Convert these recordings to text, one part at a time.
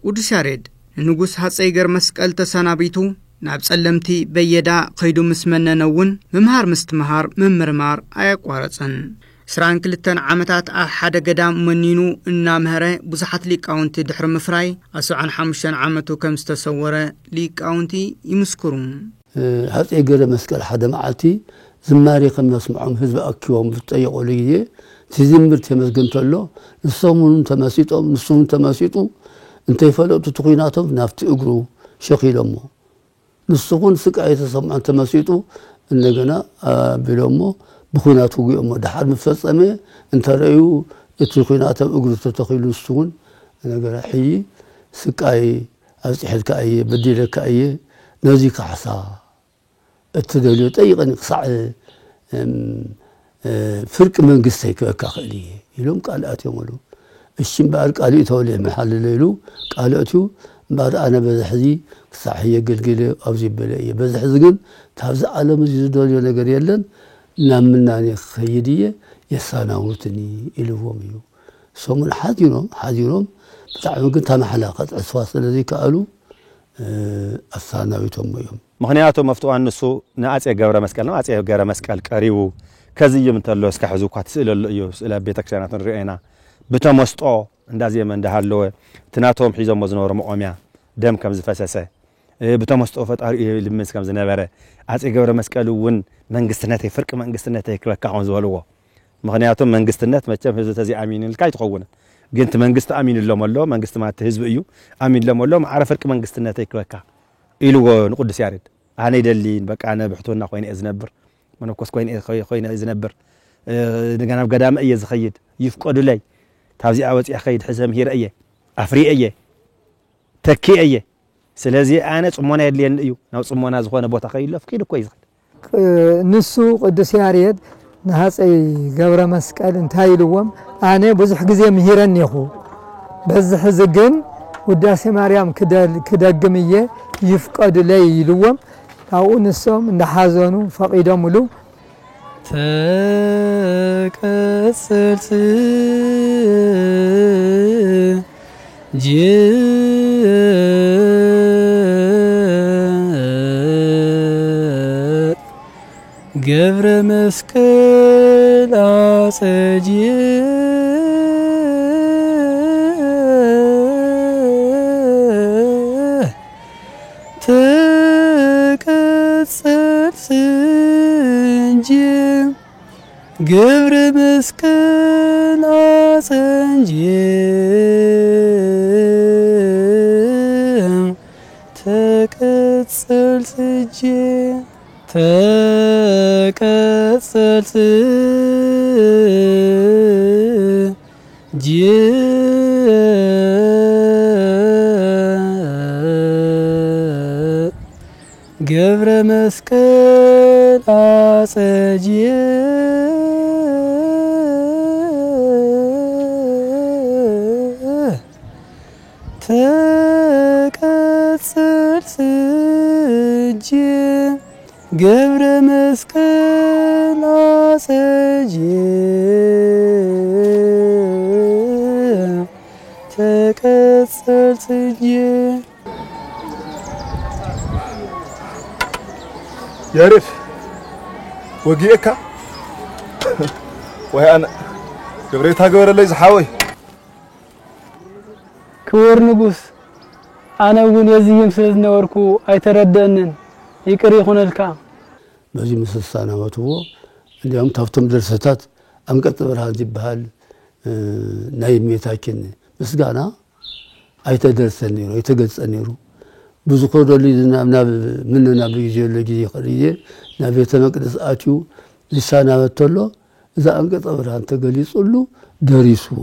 ودشارد نغوس حصي غير مسقل تسنابيتو ناب صلمتي بيدا خيدو مسمننون ممهار مستمهار ممرمار ايقوارصن سران كلتن عمتات حدا قدام منينو إنا مهره بزحت ليك أونتي دحر مفراي أسوعن حمشان عمتو كم ستصوره ليك أونتي يمسكرون حتى يقرأ مسكال حدا معتي زماري خم يسمعهم حزب أكيوم بتطيقوا ليه تزمر تمسكن تلو نصومون تماسيتهم نصومون تماسيتو انت يفلقوا تطقيناتهم نافت اقروا شقيل أمه نصومون سكعي تسمعن تماسيتو إننا بلومه بخوناتو أمه دحر مفصمه انت رأيو يتركيناتهم اقروا تتخيلوا السون أنا قرأ حي سكعي أزحل كأي بديل كأي نزيك عصا التدليل طيقا نقصع فرق من قصيك كاخليه يلوم قالات يوملو الشمبار قالي تولي محل ليلو قالاتو بعد انا بزحزي صحيه قلقله ابزي بلايه بزحزقن تابز عالم زيدوليو ነገር የለን ናምናኔ خيديه يساناوتني الوميو سومن حاضرهم بتاعو ግን ተማحላقት عصوا ስለዚህ قالو አሳናዊቶም يوم مخنياتو مفتوح انسو ناصي ገብረ መስቀል ነው አጼ ገብረ መስቀል ቀሪው ከዚህም ተሎ እስከ ሕዙኳት ስለለዩ ስለ ቤተክርስቲያናትን ርኤና በተመስጦ እንዳዚህ መንደሃለው ትናቶም ሒዞም ዝነበሩ መቆሚያ ደም ከም ዝፈሰሰ በተመስጦ ፈጣሪ ልምስ ከም ዝነበረ አጼ ገብረ መስቀል ውን መንግስትነት ፍርቅ መንግስትነት ይክበካውን ዝበልዎ ምክንያቱም መንግስትነት መቸም ህዝብ ተዚ አሚን ልካይ ተኸውነ ግን መንግስት አሚን ለሞሎ መንግስት ማለት ህዝብ እዩ አሚን ለሞሎ ማዕረ ፍርቅ መንግስትነት ይክበካ ኢልዎ ንቅዱስ ያሬድ አነ ይደሊን በቃ አነ ብሕቶና ኮይነ እዝነብር منكوس كوين إذنبر نجانا بقدام أي زخيد يفقد لي تابزي عوض يخيد حزم هير أيه أفري أيه تكي أيه سلازي أنا صمونا اللي يو ناو صمونا زخونا بوتا خيد لف كيلو كويس نسو قدس ياريد نهاس أي جبر مسكال انتهاي لوم أنا بزح جزية مهيرن يخو بزح زجن وداسي مريم كدا جمية يفقد لي لوم أو نسوم نحازنو فقيدهم له تكسرت جبر مسكل عسجي جبر مسكن عسنجي تكسل سجي تكسل سجي جبر مسكن عسنجي تكسر سجي جبر مسكن عسجي تكسر سجي يعرف وجيك وهي أنا قبريتها قبر اللي زحاوي كور نقص أنا وين يزيم سيدنا وركو أيتردنن يكري خون الكام بزي مثل سنة وتو اليوم تفتم درستات أنقط برهان جبهال نايم ميتاكن مسجانا أيتدرسنيرو أيتجلسنيرو بزخور اللي مننا بيجي اللي جي خليه نبي تمقدس آتيو لسانا وتلو إذا أنقط برهان تجلس قلو دريسو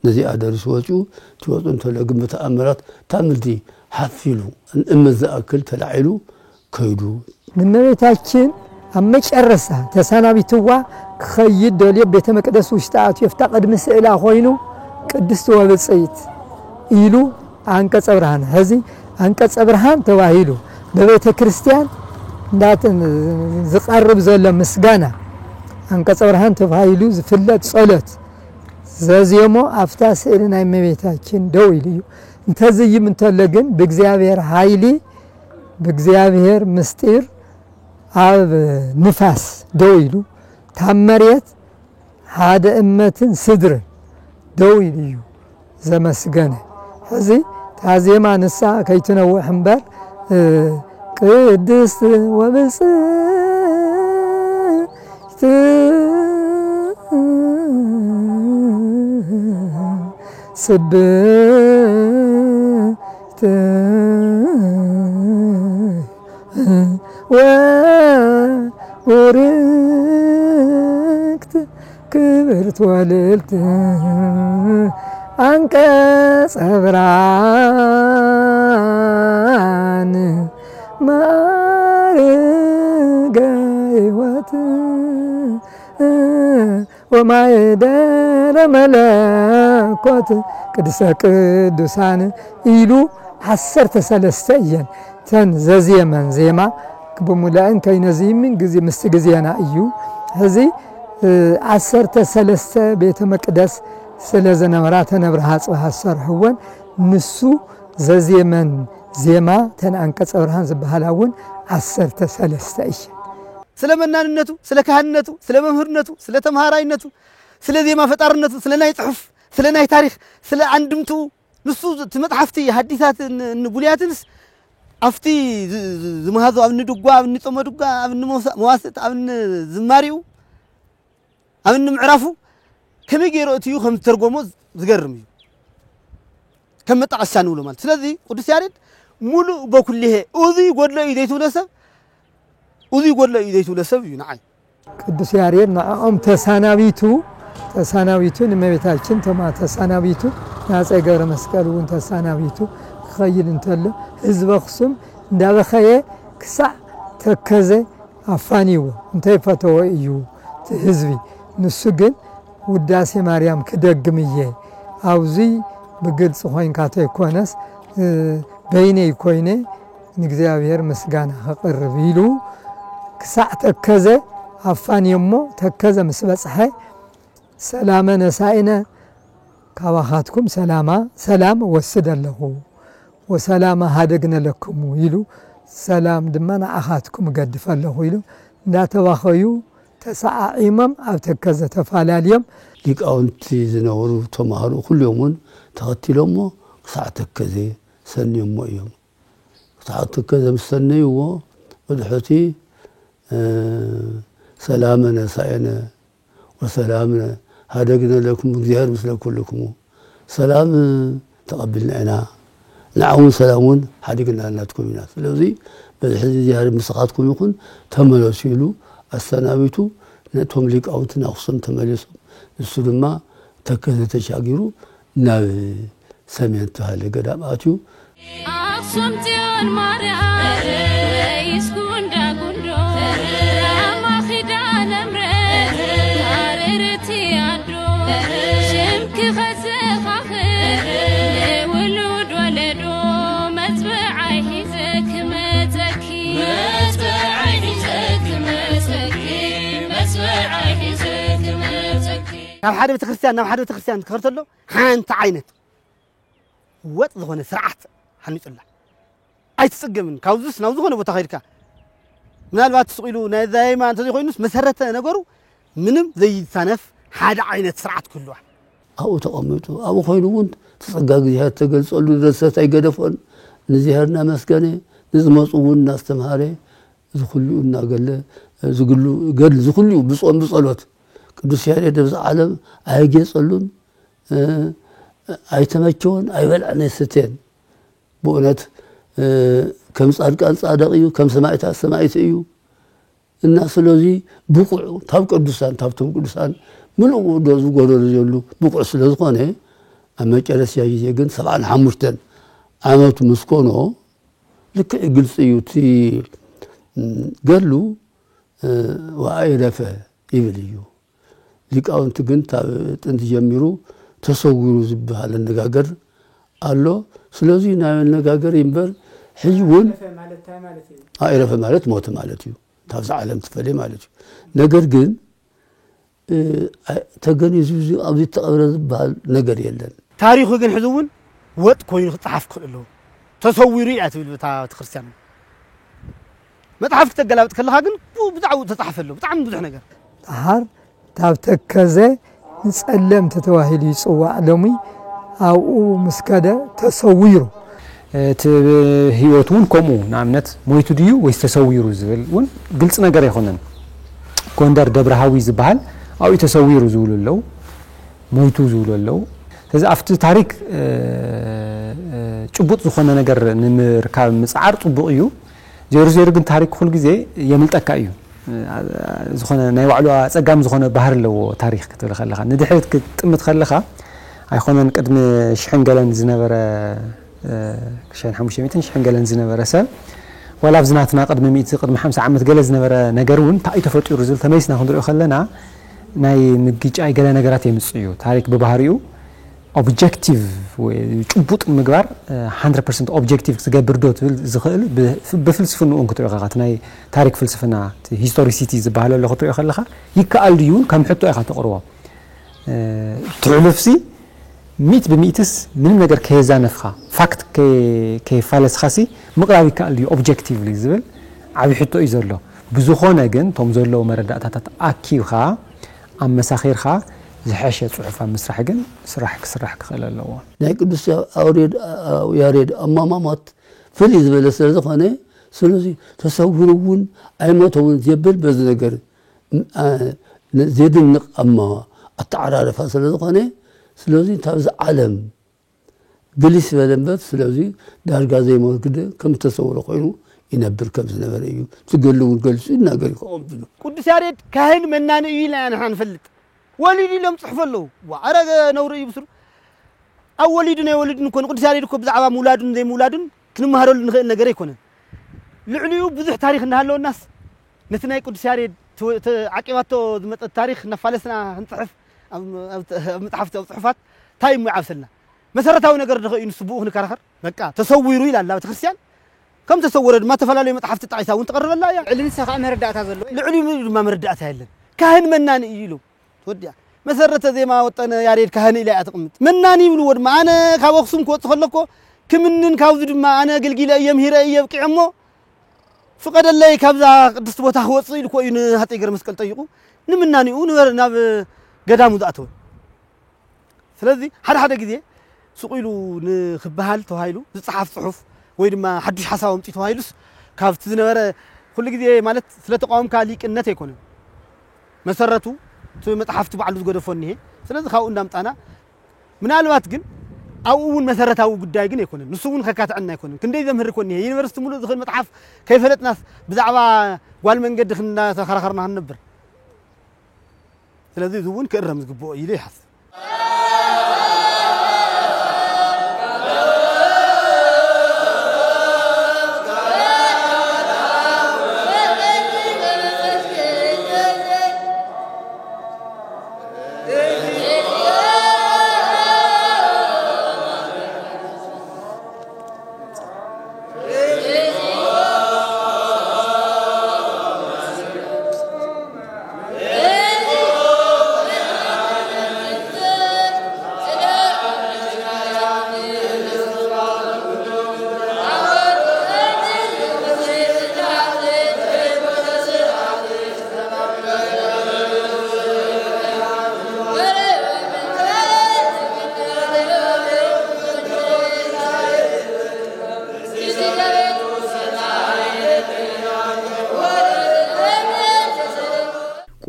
نزي أدرسو وجو توصل تلا قمة أمرات تعمل دي حفلو إما أكل تلعلو كيدو من ميتاكن أمش أرسها تسانا بتوا خيد دولي بيت مقدس وشتاعت يفتقد مسئلة خوينو قدست وبصيت إيلو أنقص برهان هذه أنقص برهان تواهيلو ببيت كريستيان دات زقرب زل مسغانا أنقص برهان تواهيلو زفلت صلت زازيمو أفتا سئلنا يمبيتاكن دويليو انت زي من تلقن بእግዚአብሔር ኃይሊ بእግዚአብሔር ምስጢር አብ ንፋስ ደውይሉ ታመርየት ሓደ እመትን ስድርን ደውይሉ ዘመስገነ እዚ ታዜማ ንሳ ከይትነውሕ እምበር ቅድስት ወብጽዕት ስብሕት وركت كبرت وللت أنقص برهان مارقايوت وما يدار ملكوت قدس قدسان إلو حسرت سلستين تن زيما زيما بمولان كاين زيمن غزي مستغزيانا ايو هذه عسرت سلسته بيت مقدس سلازنا مرات نبرها صح سرحون نسو زيمن زيما تن انقص برهان زبحلاون عسرت سلسته ايش سلمناننتو سلكهنتو سلممهرنتو سلتمهاراينتو سلزيما فطارنتو سلناي صحف سلناي تاريخ سل عندمتو نسو تمطحفتي حديثات نبولياتنس أفتي زمهازو أبن دقوا أبن نصوم دقوا أبن مواسط أبن زماريو أبن معرفو كم يجيرو تيو خم ترجموز زجرمي كم تعسانو له مال سلذي قدس يارد مولو بكله أوذي قول له إيديتو لسب أوذي قول له إيديتو لسب ينعي قدس يارد نعم تساناويتو نما بيتاچن تما تساناويتو ناص غير مسكلون تساناويتو خيل انتله حزب خصم دابخيه كسع تكزه افانيو انتي فتو ايو حزبي نسجن وداسي مريم كدغميه اوزي بغلص خوين كاته كونس بيني كوينه نغزاوير مسغانا خقرب يلو كسع تكزه افانيمو تكزه مسبصحه سلام نسائنا كواخاتكم سلام وسد له وسلام هادقنا لكم يلو سلام دمنا أخاتكم قدف له يلو لا تواخيو تسعى إمام أو تكزة تفعلاليم ليك أنتي زنورو تمهرو كل يومون تغطي لهم ساعة تكزة سن يوم ويوم ساعة تكزة مستني ودحتي سلامنا سعينا وسلامنا هادقنا لكم بزيار مثل كلكم سلام تقبلنا أنا نعون سلامون حديقنا لناتكم الناس لذي بالحزب زيارة مساقاتكم يكون تملسيلو السنابيتو نتهم ليك أو تناقصن تملسهم السلمة تكذا تشاقروا ناو سمينتها لقدام آتيو أقسمتيون مريم يسكون دا قندو راما خدان امرأ عررتي عدو شمك خزخ آخر ولود ولدو مزبعي هزك مزكي مزبعي هزك مزكي مزبعي هزك مزكي نعم حدا بتخريستيان تخرت له حانت عينت وط ذهونه سرعت حنيت الله أي تسجمن كاوزس ناوزه هنا بتخيرك ምናልባት ስቂሉ ናይ ዛይማ እንተዘይ ኮይኑስ መሰረተ ነገሩ ምንም ዘይሳነፍ ሓደ ዓይነት ስርዓት ኩሉ ኣብኡ ተቐሚጡ ኣብኡ ኮይኑ እውን ተጸጋ እግዚአብሔር ተገልጸሉ ደሰት ኣይገደፎን ንእግዚአብሔርና መስገነ ንዝመፁ እውን እናስተምሃረ ዝኹሉ እናገለ ዝግሉ ገድል ዝኹሉ ብጾም ብጸሎት ቅዱስ ያሬድ ኣብዚ ዓለም ኣይጌጸሉን ኣይተመቸውን ኣይበልዕን ኣይስተን ብእውነት ከም ጻድቃን ጻድቕ እዩ ከም ሰማዕታት ሰማዕት እዩ እና ስለዚ ብቁዕ ታብ ቅዱሳን ታብቶም ቅዱሳን ምሉእ ዶ ዝጎደሉ ዘሉ ብቁዕ ስለ ዝኾነ ኣብ መጨረሻ ግዜ ግን 75 ዓመቱ ምስኮኖ ልክዕ ግልጽ እዩ እቲ ገድሉ ወኣይረፈ ይብል እዩ ሊቃውንቲ ግን ታብ ጥንቲ ጀሚሩ ተሰውሩ ዝበሃል ኣነጋገር ኣሎ ስለዚ ናይ ኣነጋገር ይምበር ሕጂ እውን ኣይረፈ ማለት ሞት ማለት እዩ ታብዚ ዓለም ትፈልይ ማለት እዩ ነገር ግን ተገኒዙ ኣብዚ ተቐብረ ዝበሃል ነገር የለን ታሪኹ ግን ሕዚ እውን ወጥ ኮይኑ ክፅሓፍ ክእል ኣለዎ ተሰዊሩ እያ ትብል በታ ክርስቲያን መጽሓፍ ክትገላብጥ ከለኻ ግን ብዛዕባ ተጻሕፍ ኣሎ ብጣዕሚ ብዙሕ ነገር ጣሃር ታብ ተከዘ ንጸለምቲ ተባሂሉ ይጽዋዕ ሎሚ ኣብኡ ምስከደ ተሰዊሩ እቲ ህይወት እውን ከምኡ ንኣብነት ሞይቱ ድዩ ወይስ ተሰዊሩ ዝብል እውን ግልጽ ነገር ኣይኮነን ጎንደር ደብረሃዊ ዝበሃል ኣብኡ ተሰዊሩ ዝብሉ ኣለው ሞይቱ ዝብሉ ኣለው ስለዚ ኣብቲ ታሪክ ጭቡጥ ዝኾነ ነገር ንምርካብ ምጽዓር ጽቡቕ እዩ ዜሮ ግን ታሪክ ኩሉ ግዜ የምልጠካ እዩ ዝኾነ ናይ ባዕሉ ጸጋም ዝኾነ ባህር ኣለዎ ታሪክ ክትብል ከለኻ ንድሕሪት ክትጥምት ከለኻ ኣይኮነን ቅድሚ ሽሕን ገለን ዝነበረ 1500 ሽሕን ገለን ዝነበረ ሰብ ወላ ብዝናትና ቅድሚ 100 ቅድሚ 50 ዓመት ገለ ዝነበረ ነገር እውን እንታይ ተፈጢሩ ዝብል ተመይስና ክንሪኦ ከለና ናይ ምግጫይ ገለ ነገራት የምጽ እዩ ታሪክ በባህሪኡ ኦብጀክቲቭ ወይ ጭቡጥ ምግባር 100% ኦብጀክቲቭ ዝገብር ዶ ትብል ዝኽእል ብፍልስፍናኡ ክትሪኦ ከለኻ ናይ ታሪክ ፍልስፍና ሂስቶሪሲቲ ዝበሃል ኣሎ ክትሪኦ ከለኻ ይከኣል ድዩን ከም ሕቶ ኢኻ ተቕርቦ ትሕልፍሲ 100% ምንም ነገር ከየዛነፍኻ ፋክት ከይፋለስኻሲ ምቕራብ ይከኣል ድዩ ኦብጀክቲቭሊ ዝብል ዓብዪ ሕቶ እዩ ዘሎ ብዝኾነ ግን ቶም ዘለዉ መረዳእታታት ኣኪብኻ ኣመሳኺርኻ ዝሐሸ ጽሑፍ ምስራሕ ግን ስራሕ ክስራሕ ክኽእል ኣለዎ ናይ ቅዱስ ያሬድ ኣማማማት ፍልይ ዝበለ ስለ ዝኾነ ስለዚ ተሰውሩ እውን ኣይሞተውን ዝብል በዚ ነገር ዘድንቕ ኣተዓራርፋ ስለ ዝኾነ ስለዚ ታብዚ ዓለም ግሊስ በለ እምበር ስለዚ ዳርጋ ዘይሞት ግደ ከም ተሰውሮ ኮይኑ ይነብር ከም ዝነበረ እዩ ትገሉ እውን ገልጹ ይናገር ይኸም ቅዱስ ያሬድ ካህን መናኒ እዩ ኢልና ንሕና ንፈልጥ ወሊድ ኢሎም ጽሕፉ ኣለዉ ዋዕረገ ነውሪ እዩ ብስሩ ኣብ ወሊዱ ናይ ወሊድን ኮነ ቅዱስ ያሬድ እኮ ብዛዕባ ምውላዱን ዘይምውላዱን ክንመሃረሉ ንኽእል ነገር ኣይኮነን ልዕሊኡ ብዙሕ ታሪክ እናሃለወናስ ነቲ ናይ ቅዱስ ያሬድ ዓቂባቶ ዝመፀት ታሪክ ነፋለስና ክንፅሕፍ ኣብ መፅሓፍቲ ኣብ ፅሑፋት እንታይ እሞ ይዓብሰልና መሰረታዊ ነገር ንኽእል ንሱ ብኡ ክንከራኸር በቃ ተሰዊሩ ኢላ ኣላ ቤተ ክርስቲያን ከም ተሰወረ ድማ ተፈላለዩ መፅሓፍቲ ጣቂሳ እውን ትቐርበላ እያ ልዕሊንሳ ከዓ መረዳእታ ዘለዎ ልዕሊኡ ድማ መረዳእታ የለን ካህን መናኒ እዩ ኢሉ ወዲያ መሰረተ ዜማ ወጠነ ያሬድ ካህን ኢላ ኣትቕምጥ መናኒ ይብሉ ወድማ ኣነ ካብ ኣኽሱም ክወፅእ ከለኮ ክምንን ካብዚ ድማ ኣነ ገልጊለ እየ ምሂረ እየ በቂዐ እሞ ፍቀደለይ ካብዛ ቅድስቲ ቦታ ክወፅእ ኢሉ ኮ እዩ ንሃፀይ ገረ መስቀል ጠይቁ ንምናኒኡ ናብ ገዳሙ ዝኣተወ ስለዚ ሓደ ግዜ ስቑኢሉ ንክበሃል ተባሂሉ ዝፅሓፍ ጽሑፍ ወይ ድማ ሓድሽ ሓሳብ ኣምፂ ተባሂሉስ ካብቲ ዝነበረ ኩሉ ግዜ ማለት ስለ ተቃወምካ ሊቅነት ኣይኮነን መሰረቱ መጽሓፍቲ ባዕሉ ዝገደፎ እኒሄ ስለዚ ካብኡ እንዳምጣና ምናልባት ግን ኣብኡ እውን መሰረታዊ ጉዳይ ግን ኣይኮነን ንሱ እውን ከካትዕና ኣይኮነን ክንደይ ዘምህር ኮን እኒሄ ዩኒቨርሲቲ ሙሉእ ዝኽእል መጽሓፍ ከይፈለጥናስ ብዛዕባ ጓል መንገዲ ክንተኸራኸርና ክንነብር ስለዚ እዚ እውን ክእረም ዝግብኦ ኢሉ ይሓስብ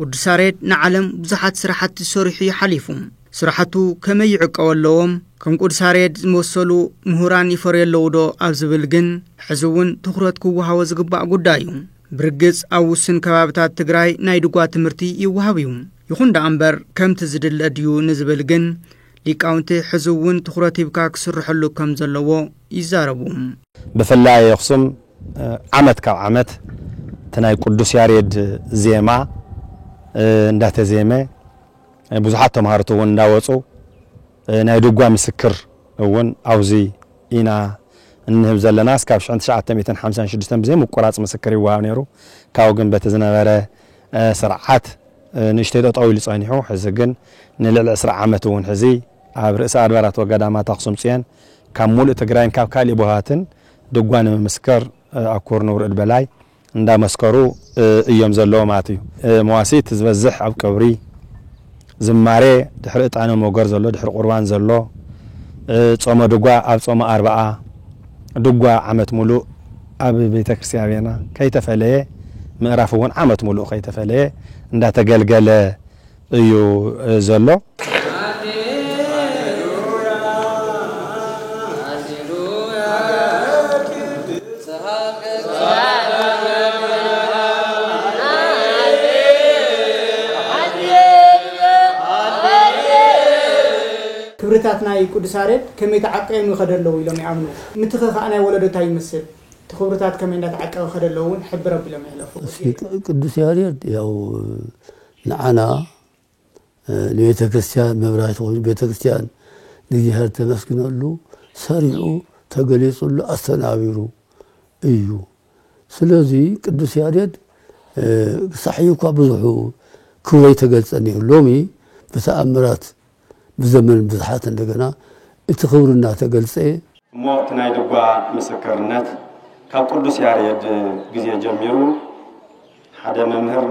ቅዱስ ያሬድ ንዓለም ብዙሓት ስራሓት ሰሪሑ ይሓሊፉ ስራሓቱ ከመይ ይዕቀወለዎም ከም ቅዱስ ያሬድ ዝመሰሉ ምሁራን ይፈርየለው ዶ ኣብ ዝብል ግን ሕዝውን ትኹረት ክወሃቦ ዝግባእ ጉዳይ እዩ ብርግጽ ኣብ ውስን ከባቢታት ትግራይ ናይ ድጓ ትምህርቲ ይወሃብ እዩ ይኹን ዳ እምበር ከምቲ ዝድለ ድዩ ንዝብል ግን ሊቃውንቲ ሕዝውን ትኹረት ይብካ ክስርሐሉ ከም ዘለዎ ይዛረቡ ብፍላይ ኣኽሱም ዓመት ካብ ዓመት ተናይ ቅዱስ ያሬድ ዜማ እንዳተዜመ ብዙሓት ተማሃርቱ እውን እንዳወፁ ናይ ድጓ ምስክር እውን ኣውዚ ኢና እንህብ ዘለና እስካብ 1956 ብዘይ ምቁራጽ ምስክር ይወሃብ ነይሩ ካብ ግን በቲ ዝነበረ ስርዓት ንእሽተይ ጠጠው ኢሉ ጸኒሑ ሕዚ ግን ንልዕሊ 20 ዓመት እውን ሕዚ ኣብ ርእሰ ኣድባራት ወገዳማት ኣኽሱም ጽዮን ካብ ሙሉእ ትግራይን ካብ ካልእ ቦታትን ድጓ ንምስከር ኣብ ኩር ንውርድ በላይ እንዳመስከሩ እዮም ዘለዎ ማለት እዩ መዋሲት ዝበዝሕ ኣብ ቀብሪ ዝማሬ ድሕሪ ዕጣነ ሞገር ዘሎ ድሕሪ ቁርባን ዘሎ ጾመ ድጓ ኣብ ጾመ 40 ድጓ ዓመት ሙሉእ ኣብ ቤተ ክርስቲያንና ከይተፈለየ ምዕራፍ እውን ዓመት ሙሉእ ከይተፈለየ እንዳተገልገለ እዩ ዘሎ ክብርታት ናይ ቅዱስ ያሬድ ከመይ ተዓቀየም ይኸደለው ኢሎም ይኣምኑ ምትኸ ከኣናይ ወለዶታ ይመስል ተኽብርታት ከመይ እንዳተዓቀበ ይኸደለውን ሕብረ ብሎም ይሕለፉ ቅዱስ ያሬድ ያው ንዓና ለቤተ ክርስቲያን መብራህት ወይ ቤተ ክርስቲያን ንግዚአብሔር ተመስግነሉ ሰሪዑ ተገለጹሉ አስተናቢሩ እዩ ስለዚህ ቅዱስ ያሬድ صحيح ብዙሑ ክወይ ተገልጸኒ ሎሚ በተአምራት بزمن بزحات እንደገና እቲ ክብርና ተገልጸ ሞት ናይ ድጓ ምስክርነት ካብ ቅዱስ ያሬድ ግዜ ጀሚሩ ሓደ መምህር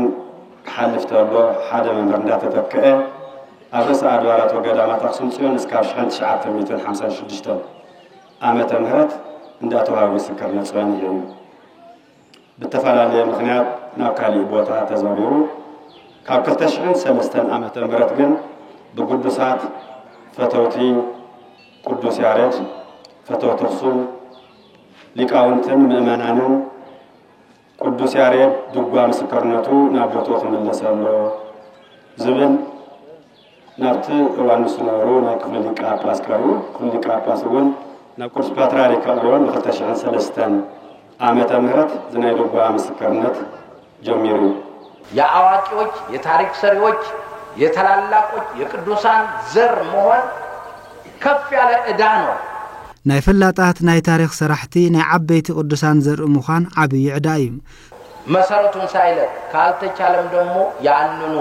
ሓልፍ ተሎ ሓደ መምህር እንዳተተከአ ኣብ ርእሰ ኣድባራት ወገዳማት ኣኽሱም ጽዮን እስካብ 1956 ዓመተ ምህረት እንዳተዋሃበ ምስክርነት ጽዮን እዩ ብተፈላለየ ምክንያት ናብ ካልእ ቦታ ተዘዋዊሩ ካብ 2003 ዓመተ ምህረት ግን بقدسات فتوتي قدوس يارد فتوت أخصوم لقاونتم مؤمنانم قدوس يارد دقوا مسكرنتو نابوتوخ من لسالو زبن نابت وانو سنورو ناكف للقاء باس كارو للقاء باسوون ناقرس باترالي كاريون مختشعن سلستان عامة مهرت زناي دقوا مسكرنت جميرو يا أواكيوش يا تاريخ سريوش የተላላቆች የቅዱሳን ዘር መሆን ከፍ ያለ ዕዳ ነው ናይ ፈላጣት ናይ ታሪክ ሰራሕቲ ናይ ዓበይቲ ቅዱሳን ዘር ምዃን ዓብይ ዕዳ እዩ መሰረቱን ሳይለ ካልተቻለም ደግሞ ያንኑ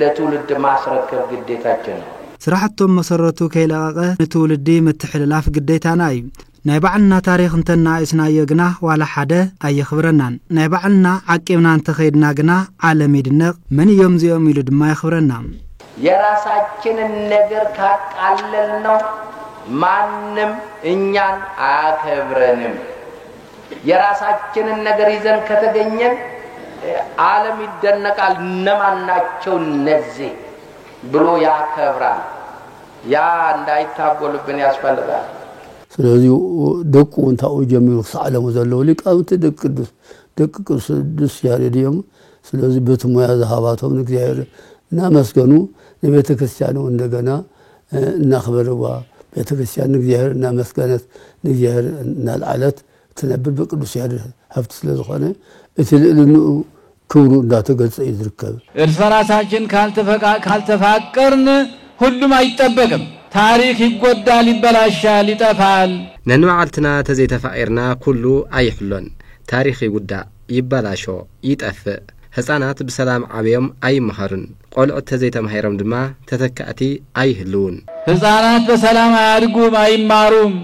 ለትውልድ ማስረከብ ግዴታችን ነው ስራሕቶም መሰረቱ ከይለቀቀ ለትውልድ ምትሕልላፍ ግዴታና እዩ ናይ ባዕልና ታሪክ እንተና እስናዮ ግና ዋላ ሓደ ኣይኽብረናን ናይ ባዕልና ዓቂብና እንተኸይድና ግና ዓለም ይድነቕ ምን እዮም ዚኦም ኢሉ ድማ ይኽብረና የራሳችንን ነገር ካቃለል ነው ማንም እኛን አያከብረንም የራሳችንን ነገር ይዘን ከተገኘን ዓለም ይደነቃል ነማናቸው ነዚህ ብሎ ያከብራል ያ እንዳይታጎልብን ያስፈልጋል ስለዚህ ደቁ እንታው ጀምሩ ሰዓለሙ ዘለው ሊቃውንት ደቅ ቅዱስ ያሬድዮም ስለዚህ በትሞያ ዘሃባቶም እግዚአብሔር እና መስገኑ ለቤተ ክርስቲያኑ እንደገና እናخبروا ቤተ ክርስቲያን እግዚአብሔር እና መስገነት እግዚአብሔር እናልዓለት ተነብብ በቅዱስ ያሬድ ሀብት ስለሆነ እትልልኑ ክብሩ እንዳተገልጸ ይዝርከብ እርስ ካልተፋቀርን ሁሉም አይጠበቅም ታሪክ ይጎዳል ይበላሻል ይጠፋል ነንዋዓልትና ተዘይተፋቂርና ኩሉ አይሕሎን ታሪክ ይጉዳ ይበላሾ ይጠፍ ህፃናት በሰላም ዓብዮም አይመሃሩን ቆልዑት ተዘይተማሂሮም ድማ ተተካእቲ አይህልውን ህፃናት በሰላም አያድጉም አይማሩም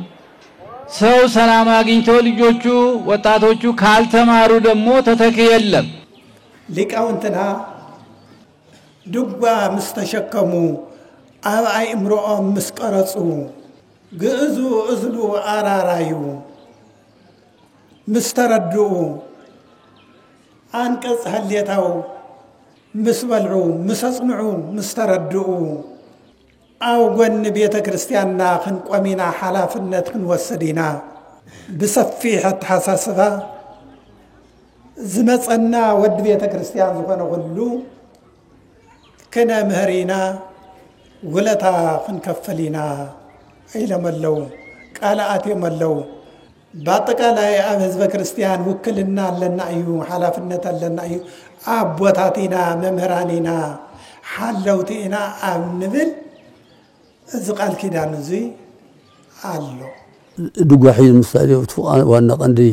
ሰው ሰላም አግኝቶ ልጆቹ ወጣቶቹ ካልተማሩ ደግሞ ተተኪ የለም ሊቃውንትና ድጓ ምስተሸከሙ አይ እምሮኦም መስቀረጹ ግዕዙ እዝሉ አራራዩ ምስተረድኡ አንቀጽ ህሌታው مسبلعو مسصنعو مستردعو أو جن بيت كريستياننا خن قمينا حلافنت خن وسدينا بصفيحة حساسها زمصنا ود بيت كريستيان زكون غلو كنا مهرينا ولتا خن كفلينا إلى ملو قالات ملو باطقالاي اب حزب كريستيان وكلنا لنا ايو حلافنت لنا ايو ابوتاتينا ممهرانينا حلوتينا امنبل زقال كيدان زي الله دغواحي مسالي وانا قندي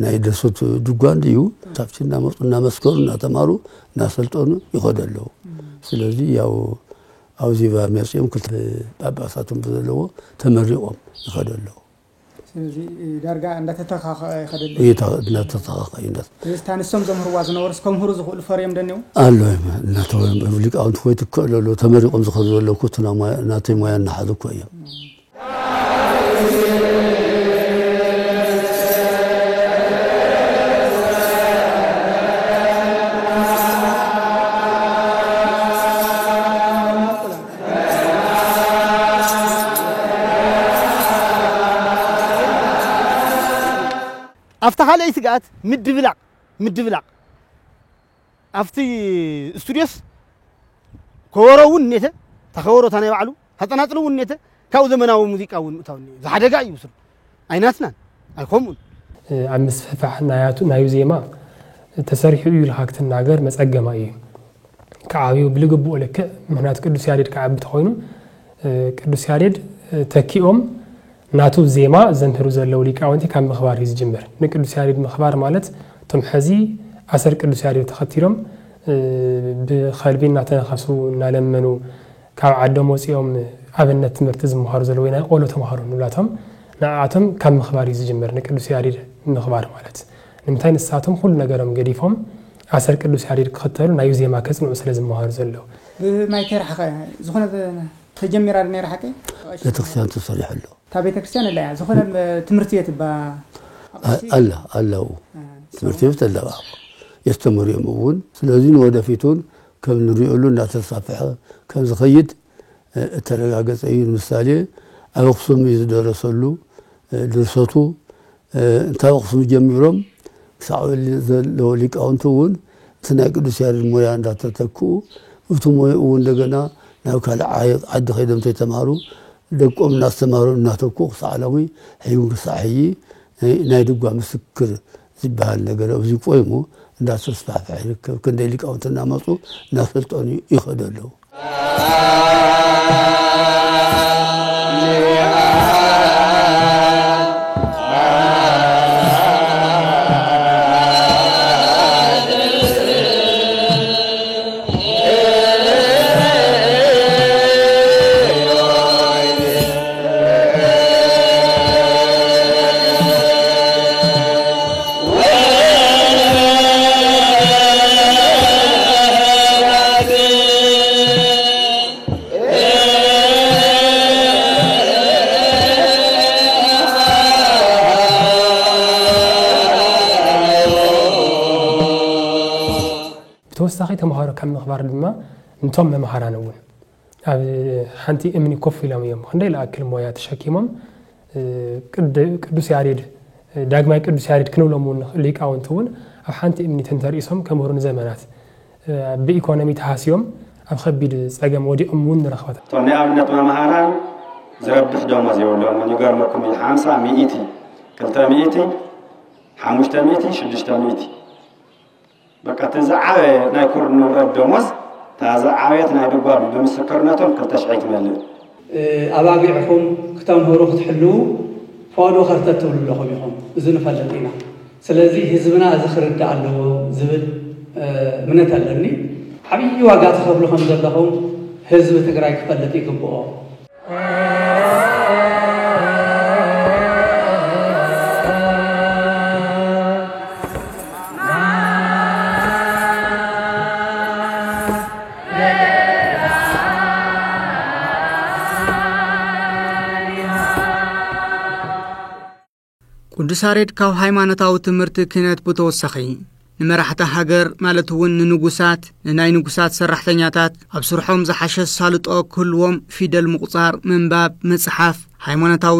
نايدسوت دغوان ديو تافشنا مصنا مسكورنا تمارو ناسلطونو يخدلو سلازي ياو اوزي باميسيم كنت باباساتم بزلو تمريقوم يخدلو دارجا عند تتخاخ خدل لا تتخاخ يندس استان السم زمر وازن ورسكم هرز خول فريم دنيو الله لا تو ليك اون فويت كلو تمريقوم زخدلو كتنا ما ناتي ما ينحدو كويا أفتح على إسقاط مدبلع أفتي استوديوس كورون نيته تخورو ثاني بعلو حتى نطلعون نيته كاو زمناو موسيقى ونتاوني زحدقا يوصل عيناتنا አይኮሙን አምስ ፈፋህናያቱ ናዩ ዜማ ተሰሪሑ ይልሃክት ናገር መጸገማ እዩ ከአቢው ብልግቡ ለከ ምክንያት ቅዱስ ያሬድ ከአብ ተሆይኑ ቅዱስ ያሬድ ተኪኦም ናቱ ዜማ ዘንተሩ ዘለው ሊቃውንቲ ከም መخبار ይዝጀምር ንቅዱስ ያሬድ መخبار ማለት ቶም ሐዚ አሰር ቅዱስ ያሬድ ተኸቲሮም በኸልቢና ተነኻሱ ናለመኑ ካብ ዓዶም ወፂኦም አብነት ትምህርት ዝመሃሩ ዘለውና ቆሎ ተማሃሩ ንላቶም ናአቶም ከም መخبار ይዝጀምር ንቅዱስ ያሬድ መخبار ማለት ንምታይ ንሳቶም ሁሉ ነገሮም ገዲፎም አሰር ቅዱስ ያሬድ ከኸተሉ ናዩ ዜማ ከጽንዑ ስለዝመሃሩ ዘለው በማይከር ሐቀ ዝኾነ ተጀምራ ነራ ሐቀ ለተክሲያን ተሰሪሐሉ ታቤተ ክርስቲያን ላይ ዝኾነ ትምህርት ቤት ባ አላው ትምህርት ቤት አላው يستمر يمون ስለዚህ ወደፊቱን ከም ንሪኡሉ እናተሳፈሐ ከም ዝኸይድ ተረጋገጸ ይን ምሳሌ አክሱም ይደረሰሉ ድርሰቱ ታክሱም ጀምሮም ሳውል ዘለው ሊቃውንቱን ስናይ ቅዱስ ያሬድ ሞያ እንዳተተኩ እቱም ሞያው እንደገና ናው ካለ ዓድ ኸይደም ተማሩ ደቆም እናስተማሩ እናተኩ ሳላዊ ሄዩን ሳሂ ናይ ድጓ ምስክር ዝባል ነገር ኣብዚ ቆይሙ እንዳተስፋፋ ይርከብ ክንደ ሊቃውንትና መጹ ናፈልጦኒ ይኸደለው توسخي تمهار كم مخبار دما انتم مهارانون حنتي امني كوفي لهم يوم خندي لاكل مويا تشكيمم ቅዱስ ያሬድ ዳግማይ ቅዱስ ያሬድ ክነውለሙን ሊቃውንቱን ኣብ ሓንቲ እምኒ ተንተሪሶም ከመሩን ዘመናት በኢኮኖሚ ተሃሲዮም ኣብ ከቢድ ጸገም ወዲኦም ውን ረኸበት ቶኒ ኣብነት መማሃራን ዝረብሕ ደሞዝ ይውሎም ንገርመኩም 50 ሚኢቲ 200 500 600 በቃ ተዛዓበ ናይ ኩርኑ ደሞዝ ተዛዓበት ናይ ድጓም በምስክርነቶም ከተሽዒት መለ አባቢዕኩም ከተምሁሩ ክትሕሉ ፋዶ ኸርተትብሉ ለኹም ኢኹም እዚ ንፈልጥ ኢና ስለዚህ ህዝብና ዝኽርዳ ኣለዎ ዝብል እምነት ኣለኒ ዓብዪ ዋጋ ትኸፍሉ ከም ዘለኹም ህዝቢ ትግራይ ክፈልጥ ይግብኦ ቅዱስ ያሬድ ካብ ሃይማኖታዊ ትምህርቲ ክህነት ብተወሰኺ ንመራሕታ ሃገር ማለት እውን ንንጉሳት ንናይ ንጉሳት ሰራሕተኛታት ኣብ ስርሖም ዝሓሸ ሳልጦ ክህልዎም ፊደል ምቁፃር ምንባብ መጽሓፍ ሃይማኖታዊ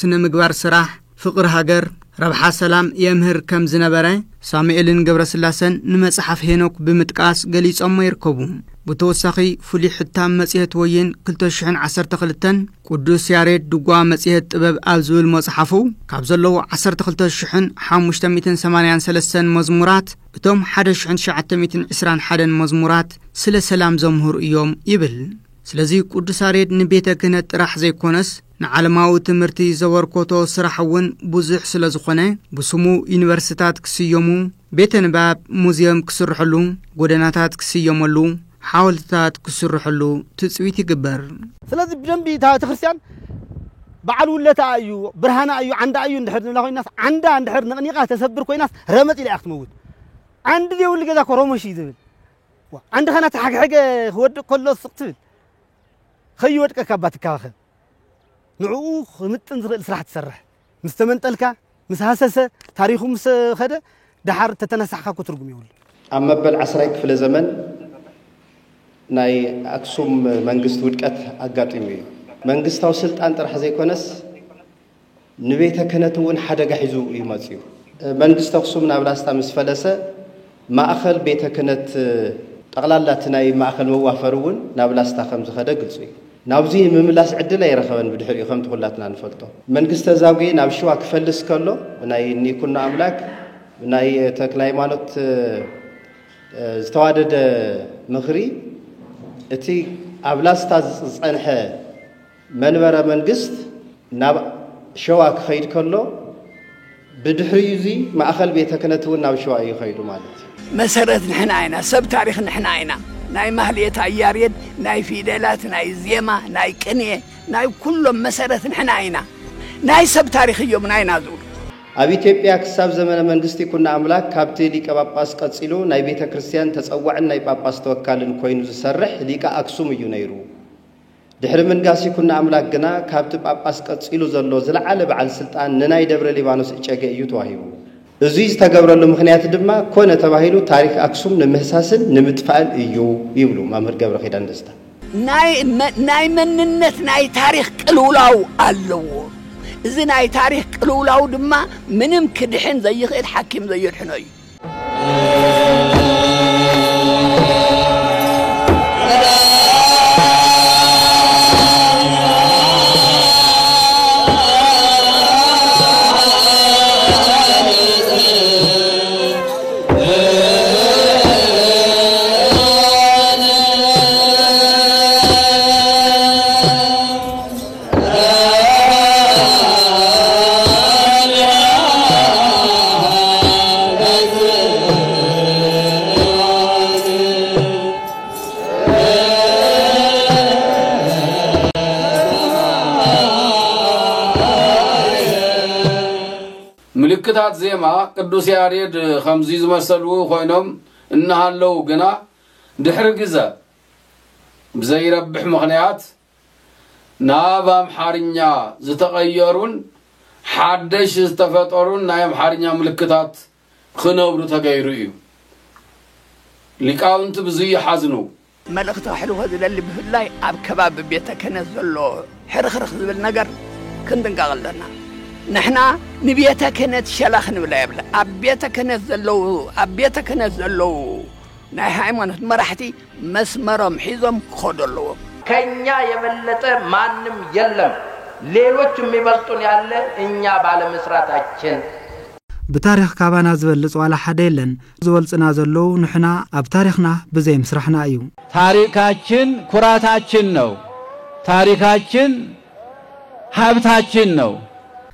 ስነ ምግባር ስራሕ ፍቅር ሃገር ረብሓ ሰላም የምህር ከም ዝነበረ ሳሙኤልን ገብረስላሰን ንመጽሓፍ ሄኖክ ብምጥቃስ ገሊጾም ይርከቡ ብተወሳኺ ፍሉይ ሕታም መጽሔት ወይን 2012 ቅዱስ ያሬድ ድጓ መጽሔት ጥበብ ኣብ ዝብል መጽሓፉ ካብ ዘለዉ 12583 መዝሙራት እቶም 1921 መዝሙራት ስለ ሰላም ዘምህሩ እዮም ይብል ስለዚህ ቅዱስ ያሬድ ንቤተ ክህነት ጥራሕ ዘይኮነስ ንዓለማዊ ትምህርቲ ዘወርኮቶ ስራሕውን ብዙሕ ስለ ዝኾነ ብስሙ ዩኒቨርሲታት ክስየሙ ቤተ ንባብ ሙዚየም ክስርሕሉ ጎደናታት ክስየመሉ حاولتات كسرحلو تسويت جبر. سلازي بجنبي تا خريستيان بعلو ولا تايو برهانا ايو عند ايو ندحر نلاقي الناس عند حر نقنيقه تسبر كوي ناس رمت الى اخت موت عند دي ولي كذا كرومشي زبل عند خنا حاجه ود كله سقتل خي ودك كبات كاخ نعو متن زرق سرح تسرح مستمنطلكا مسحسسه تاريخو مس خده دحر تتنسحكا كترغم يول اما بالعصري كفل زمن ناي اكسوم منغست ودقت اغاطيمي منغستاو سلطان طرح زيكونس نبيته كنتون حدغا حيزو يمصيو منغست اكسوم نابلاستا مسفلسه ماخل بيته كنت ጠቅላላት ናይ ማእከል መዋፈሩን ናብላስታ ከም ዝኸደ ግልጽ እዩ ናብዚ ምምላስ ዕድል አይረኸበን ብድሕሪኡ ከም ተኹላትና ንፈልጦ መንግስተ ዛጉ ናብ ሸዋ ክፈልስ ከሎ ናይ ኒኩና አምላክ ናይ ተክለ ሃይማኖት ዝተዋደደ ምኽሪ እቲ አብላስታ ዝጸንሐ መንበረ መንግስት ናብ ሸዋ ክኸይድ ከሎ بدحريزي ما أخل بيتك نتونا وشوائي خيدو مالتي مسرت نحن عينا سب تاريخ نحن عينا ناي مهلية عياريد ناي فيدالات ناي زيما ناي كنية ناي كلهم مسرت نحن عينا ناي سب تاريخ يوم ناي نازول أبي تبيع كسب زمن منجستي كنا أملاك كابتي ليك باباس قتسيلو ناي بيت كريستيان تسوع ناي باباس توكالن كوينوز سرح ليك أكسوم يونيرو دحر من قاسي كنا أملاك جنا كابت باباس قتسيلو زلو زلع على بعد سلطان نناي دبر ليبانوس إتشاجع يتواهيو زيز تجبر المخنيات دما كونه تواهيلو تاريخ أكسوم نمحساسن نمتفعل يبلو ما مر جبر خيدان دستا ناي مننت ناي تاريخ قلولاو اللو إذا ناي تاريخ قلولاو دما منم كدحين زي خير حكيم زي الحناي ملكتات زيما قدوس ياريد خمزيز مسلو خوينهم انها لو غنا دحر غزا بزي ربح مخنيات نابام حارنيا زتغيرون حدش استفطرون نايم حارنيا ملكتات خنوبرو تغيروا لقاونت بزي حزنو ملكت حلو هذا اللي بهلاي اب كباب بيتك نزلو حرخرخ زبل نجر كندن قالنا نحنا نبيتك كنت شلاخ نبلا يبلا أبيتك أبيتك نزلوا ناي هايمانوت مرحتي مسمرهم حيزهم خدلو كنيا يبلت مانم يلم ሌሎች የሚበልጡን ያለ እኛ ባለ መስራታችን بتاريخ كابانا زبلص ولا حدا يلن زولصنا زلو نحنا اب تاريخنا بزي مسرحنا ايو ታሪካችን ኩራታችን ነው ታሪካችን ሀብታችን ነው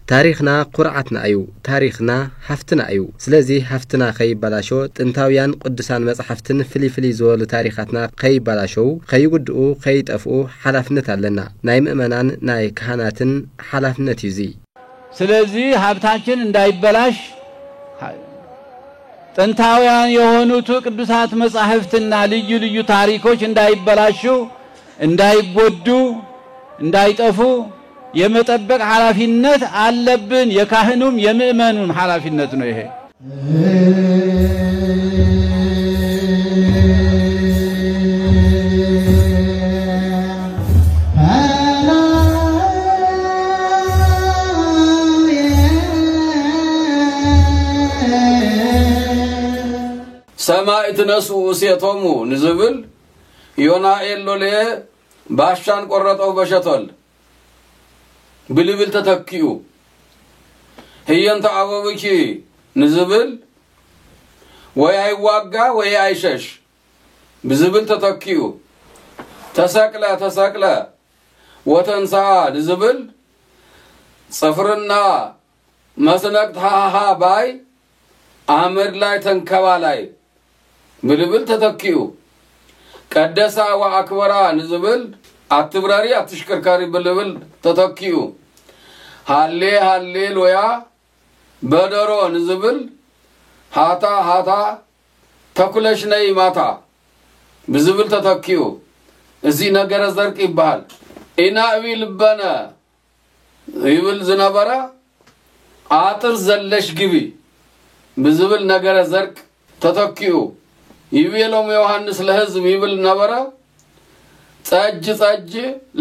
تاريخنا قرعتنا أيو تاريخنا حفتنا أيو سلازي حفتنا خي بلاشو تنتاويان قدسان مصحفتن فلي زول تاريخاتنا خي بلاشو خي قدقو خي تفقو حلفنت لنا ناي مؤمنان ناي كهاناتن حلفنت يزي سلازي حفتاችን እንዳይበላሽ تنتاويان የሆኑት ቅዱሳት መጻሕፍትና ልዩ ልዩ ታሪኮች እንዳይበላሹ እንዳይጎዱ እንዳይጠፉ የመጠበቅ ኃላፊነት አለብን የካህኑም የምእመኑም ኃላፊነት ነው ይሄ ሰማዕት ነስኡ ሴቶሙ ንዝብል ዮናኤል ሎሌ ባሻን ቆረጠው በሸቶል ብልብል ተተኪኡ ህየንተ አበብኪ ንዝብል ወይ አይዋጋ ወይ አይሸሽ ብዝብል ተተኪኡ ተሰቅለ ወተንሳ ንዝብል ጽፍርና መስነቅ ሃሃ ባይ አመድ ላይ ተንከባ ላይ ብልብል ተተኪኡ ቀደሳ ወአክበራ ንዝብል አትብራሪ አትሽከርካሪ ብልብል ተተኪኡ ሃሌሉያ በደሮ ንዝብል ሃታ ተኩለሽ ነይ ማታ ብዝብል ተተኪኡ እዚ ነገረ ዘርቅ ይባል ኢናቢ ልበነ ይብል ዝነበረ አጥር ዘለሽ ግቢ ብዝብል ነገረ ዘርቅ ተተኪኡ ይቤሎም ዮሐንስ ለህዝብ ይብል ነበረ ጸጅ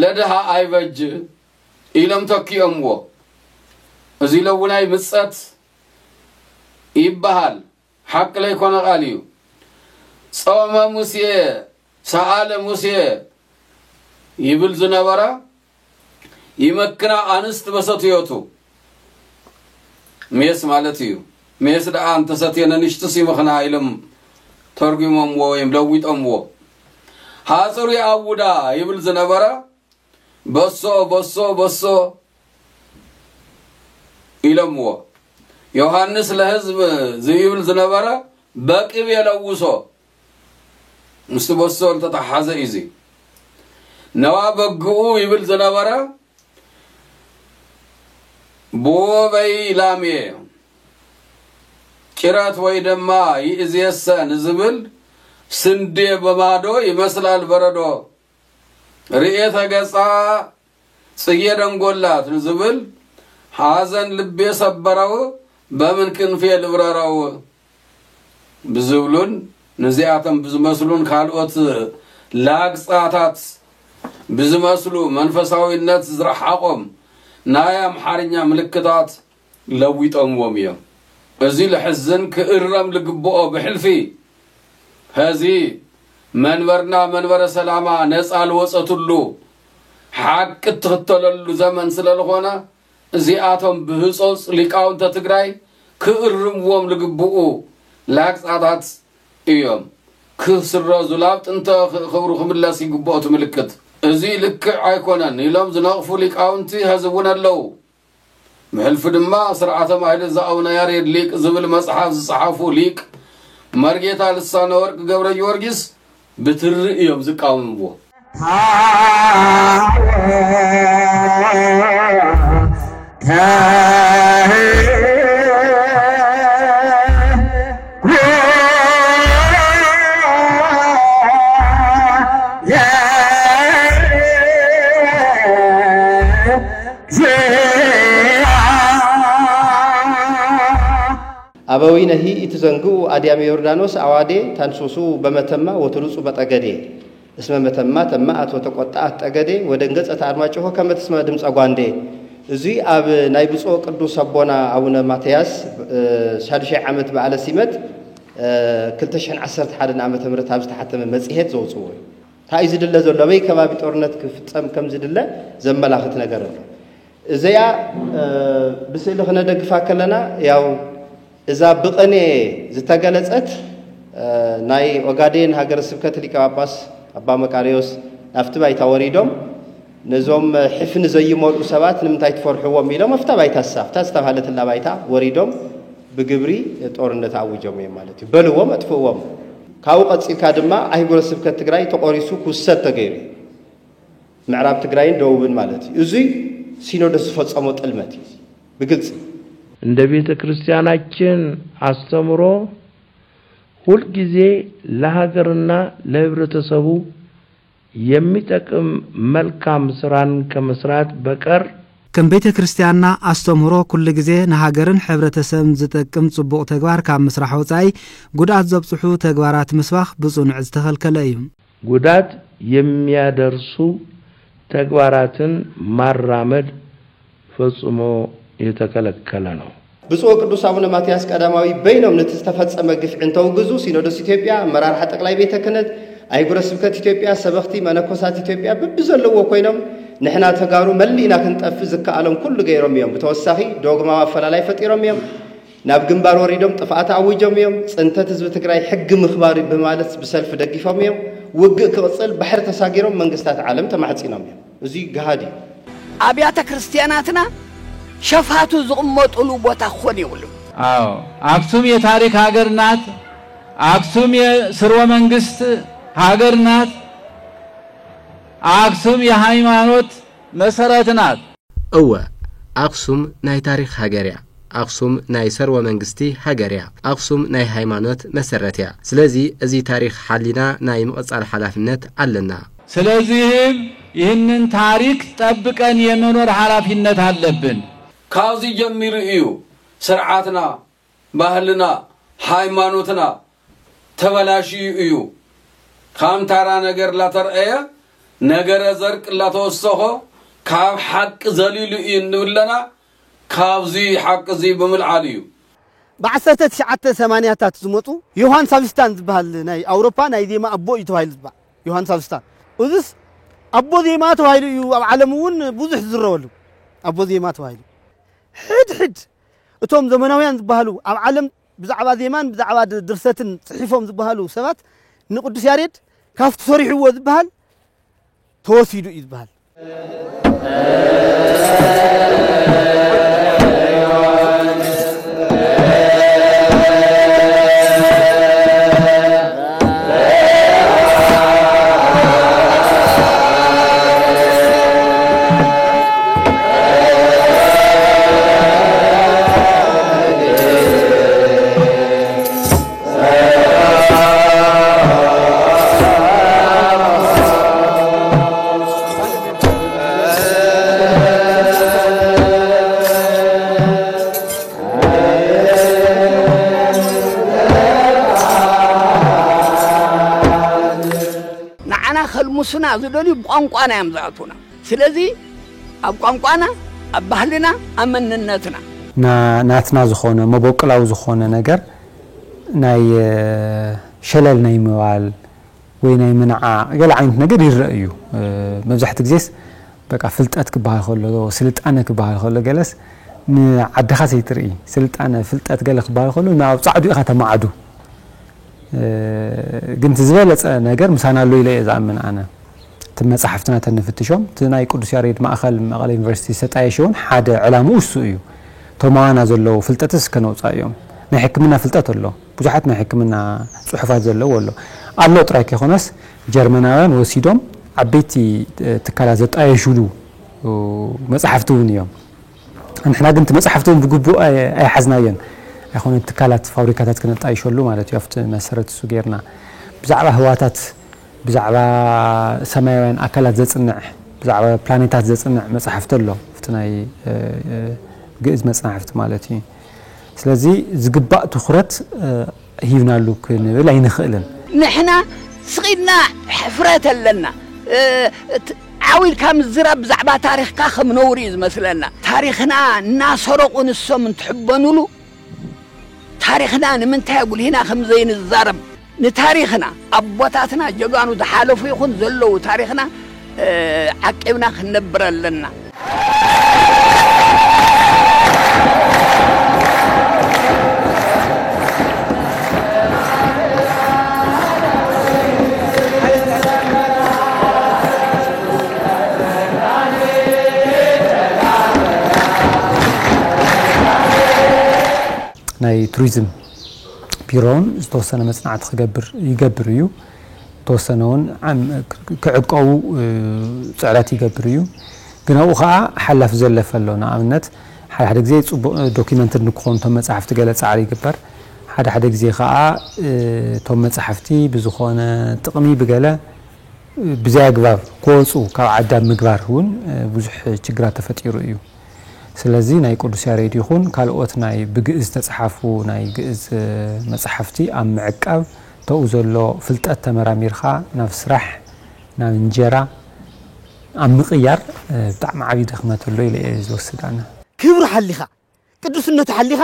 ለደሃ አይበጅ ኢለም ተኪዮምዎ እዚ ለውናይ ምጸት ይባሃል ሐቅ ላይ ኮነ ቃልዩ ጾመ ሙሴ ሰአለ ሙሴ ይብል ዝነበረ ይመክና አንስት በሰትዮቱ ሜስ ማለት እዩ ሜስ ዳ አንተ ሰትየነ ንሽት ሲመkhና ኢለም ተርጉሞምዎ ወይም ለዊጦምዎ ሐጽሩ ያውዳ ይብል ዝነበረ በሶ ኢለምዎ ዮሐንስ ለህዝብ ዝይብል ዝነበረ በቅብ የለውሶ ሙስበሶ ተተሐዘ ኢዚ ነዋ በግኡ ይብል ዝነበረ ቦበይ ላሜ ቂራት ወይ ደማ ይእዝየሰ ንዝብል ስንዴ በማዶ ይመስላል በረዶ ርኤተ ገጻ ጽጌ ደንጎላት ንዝብል ሐዘን ልቤ ሰበረው በምን ክንፌ ልብረራው ብዝብሉን ነዚያተም ብዝመስሉን ካልኦት ላግጻታት ብዝመስሉ መንፈሳዊነት ዝረሐቆም ናያ አምሐርኛ ምልክታት ለዊጦምዎም እዮም እዚ ለሕዝን ክእረም ልግብኦ ብሕልፊ هذه መንበረ ሰላማ ነፃ ልወፀቱሉ حق ተተለሉ ዘመን ስለልኾነ እዚአቶም ብህጾጽ ሊቃውንተ ትግራይ ክእርምዎም ልግብኡ ላቅጻታት እዮም ክስረዙ ላብጥንተ ክብሩ ክምላስ ይግብኦት ምልክት እዚ ልክ አይኮነን ኢሎም ዝነቕፉ ሊቃውንቲ ህዝቡን ኣለው ምሕልፍ ድማ ስርዓተ ማህለ ዘአውና ያሬድ ሊቅ ዝብል መጽሐፍ ዝጽሐፉ ሊቅ መርጌታ ልሳነ ወርቅ ገብረ ጊዮርጊስ بترق يوم زقاوم بو أبوينا هي يتزنقو أديام يوردانوس أوادي تنسوسو بمتما وتلوسو بتأجدي اسمه متما تمات وتقطعت أجدي ودنجت أتعرماجه كم تسمى دمس أقواندي زي أب نايبسو قدو سبونا أونا ماتياس شهر عمت بعلى سيمت كلتشحن عسرت حدا عمت مرت هابست حتى من مسيحات زوجوه هاي زد الله زول لبي كما بتورنت كفتم كم زد الله زملا ختنا جرب زيا بس اللي خنا دقفا كلنا ياو إذا بقني زتجلست ناي وقادين هاجر السبكة اللي كاباس أبا مكاريوس أفتباي توريدهم نزوم حفن زي مول أسبات نمتاي تفرحوا ميلهم أفتباي تساف تستفهلت الله بايتا وريدهم بجبري تورن تعوجهم يمالتي بل هو متفوهم كاوقت الكادما أهيقول السبكة تجراي تقاريسو كوسات تجري معراب تجراين دوبن مالتي إزاي سينودس فص أموت الماتي بقلت እንደ ቤተ ክርስቲያናችን አስተምሮ ሁሉ ጊዜ ለሀገርና ለህብረተሰቡ የሚጠቅም መልካም ስራን ከመስራት በቀር ከም ቤተ ክርስቲያንና አስተምሮ ኩሉ ጊዜ ንሃገርን ህብረተሰብን ዝጠቅም ጽቡቕ ተግባር ካብ መስራሕ ወጻይ ጉዳት ዘብጽሑ ተግባራት መስባኽ ብጽኑዕ ዝተኸልከለ እዩ ጉዳት የሚያደርሱ ተግባራትን ማራመድ ፈጽሞ የተከለከለ ነው ብፁዕ ቅዱስ አቡነ ማትያስ ቀዳማዊ በይኖም ንተፈጸመ ግፍዕ እንተውግዙ ሲኖዶስ ኢትዮጵያ መራርሓ ጠቅላይ ቤተ ክህነት አይጉረ ስብከት ኢትዮጵያ ሰበኽቲ መነኮሳት ኢትዮጵያ ብብዘለዎ ኮይኖም ንሕና ተጋሩ መሊና ክንጠፍ ዝከኣሎም ኩሉ ገይሮም እዮም ብተወሳኺ ዶግማዊ ኣፈላላይ ፈጢሮም እዮም ናብ ግንባር ወሪዶም ጥፍኣት ኣውጆም እዮም ፅንተት ህዝቢ ትግራይ ሕጊ ምኽባር ብማለት ብሰልፊ ደጊፎም እዮም ውግእ ክቕፅል ባሕሪ ተሳጊሮም መንግስታት ዓለም ተማሕፂኖም እዮም እዚ ገሃድ እዩ አብያተ ክርስቲያናትና ሸፋቱ ዝቕመጡሉ ቦታ ኾን ይውሉ አዎ አክሱም የታሪክ ሀገር ናት አክሱም የስርወ መንግስት ሀገር ናት አክሱም የሃይማኖት መሰረት ናት እወ አክሱም ናይ ታሪክ ሀገርያ አክሱም ናይ ሰርወ መንግስቲ ሀገርያ አክሱም ናይ ሃይማኖት መሰረትያ ስለዚህ እዚ ታሪክ ሐሊና ናይ መቀጻል ሐላፊነት አለና ስለዚህም ይህንን ታሪክ ጠብቀን የመኖር ሐላፊነት አለብን ካዚ ጀሚር እዩ ስርዓትና ባህልና ሃይማኖትና ተበላሽ እዩ ካምታራ ነገር ላተርአየ ነገር ዘርቅ ላተወሰኸ ካብ ሐቅ ዘሊሉ እንብለና ካብዚ ሐቅ ዚ በመልዓል እዩ بعثت 1980 ዝመጡ ዮሐን ሳብስታን ዝበሃል ናይ አውሮፓ ናይ ዜማ አቦ እዩ ተባሂሉ ዝበሃል ዮሐን ሳብስታን እዚስ አቦ ዜማ ተባሂሉ እዩ ኣብ ዓለም እውን ብዙሕ ዝረወሉ አቦ ዜማ ተባሂሉ ሕድ እቶም ዘመናውያን ዝበሃሉ ኣብ ዓለም ብዛዕባ ዜማን ብዛዕባ ድርሰትን ጽሒፎም ዝበሃሉ ሰባት ንቅዱስ ያሬድ ካፍቲ ሰሪሕዎ ዝበሃል ተወሲዱ እዩ ዝበሃል ሙስና ዝደሊ ቋንቋና ያምዛቱና ስለዚህ ኣብ ቋንቋና ኣብ ባህልና አመንነትና ናትና ዝኾነ መቦቅላው ዝኾነ ነገር ናይ ሸለል ናይ መዋል ወይ ናይ ምንዓ ገለ ዓይነት ነገር ይረአዩ መብዛሕት ግዜስ በቃ ፍልጠት ክባሃል ከሎ ስልጣነ ክባሃል ከሎ ገለስ ንዓድኻ ዘይትርኢ ስልጣነ ፍልጠት ገለ ክባሃል ከሎ ናብ ጻዕዱ ኢኻ ተማዓዱ ግን ዝበለጸ ነገር ምሳናሎ ኢለ እዛምን አነ ተመጻሕፍትና ተንፍትሾም ትናይ ቅዱስ ያሬድ ማእኸል መቐለ ዩኒቨርሲቲ ሰጣይሽውን ሓደ ዕላሙ እሱ እዩ ቶማዋና ዘለው ፍልጠትስ ከነውጻዮም ናይ ሕክምና ፍልጠት ኣሎ ብዙሓት ናይ ሕክምና ጽሑፋት ዘለው ኣሎ ጥራይ ከኾነስ ጀርመናውያን ወሲዶም ዓበይቲ ትካላት ዘጣየሽሉ መጻሕፍቲ እውን እዮም ንሕና ግን መጻሕፍቶም ብግቡእ ኣይሓዝናየን አይሆነ ትካላት ፋብሪካታት ከነጣይሽሉ ማለት ያፍት መሰረት እሱ ጌርና ብዛዕባ ህዋታት ብዛዕባ ሰማያውያን አካላት ዘጽንዕ ብዛዕባ ፕላኔታት ዘጽንዕ መጽሐፍት ኣሎ ፍትናይ ግዕዝ መጽሐፍት ማለት እዩ ስለዚህ ዝግባእ ትኹረት ሂብናሉ ክንብል ኣይንኽእልን ንሕና ስቂድና ሕፍረት ኣለና عاويل كام الزراب زعبا تاريخ كاخم نوريز مثلنا تاريخنا ناسرق ونسوم تحبنولو تاريخنا من تاقول هنا خمزين الزرب نتاريخنا أبوتاتنا جقانو دحالفو يخون زلو تاريخنا عقبنا خنبر لنا ናይ ቱሪዝም ቢሮን ዝተወሰነ መጽናዕት ይገብር እዩ ተወሰነውን ክዕቀው ጽዕላት ይገብር እዩ ግን ኣብኡ ከዓ ሓላፍ ዘለፈ ኣሎ ንኣብነት ሓደ ግዜ ጽቡቕ ዶክመንት ንክኾኑ ቶም መጽሓፍቲ ገለ ጻዕሪ ይግበር ሓደ ግዜ ከዓ ቶም መጽሓፍቲ ብዝኾነ ጥቕሚ ብገለ ብዘይ ኣግባብ ክወፁ ካብ ዓዳም ምግባር እውን ብዙሕ ችግራት ተፈጢሩ እዩ ስለዚህ ናይ ቅዱስ ያሬድ ይኹን ካልኦት ናይ ብግዕዝ ተጻሓፉ ናይ ግዕዝ መጽሓፍቲ ኣብ ምዕቃብ ተኡ ዘሎ ፍልጠት ተመራሚርኻ ናብ ስራሕ ናብ እንጀራ ኣብ ምቕያር ብጣዕሚ ዓብዪ ድኽመት ኣሎ ኢለ ዝወስዳና ክብሪ ሓሊኻ ቅዱስነቱ ሓሊኻ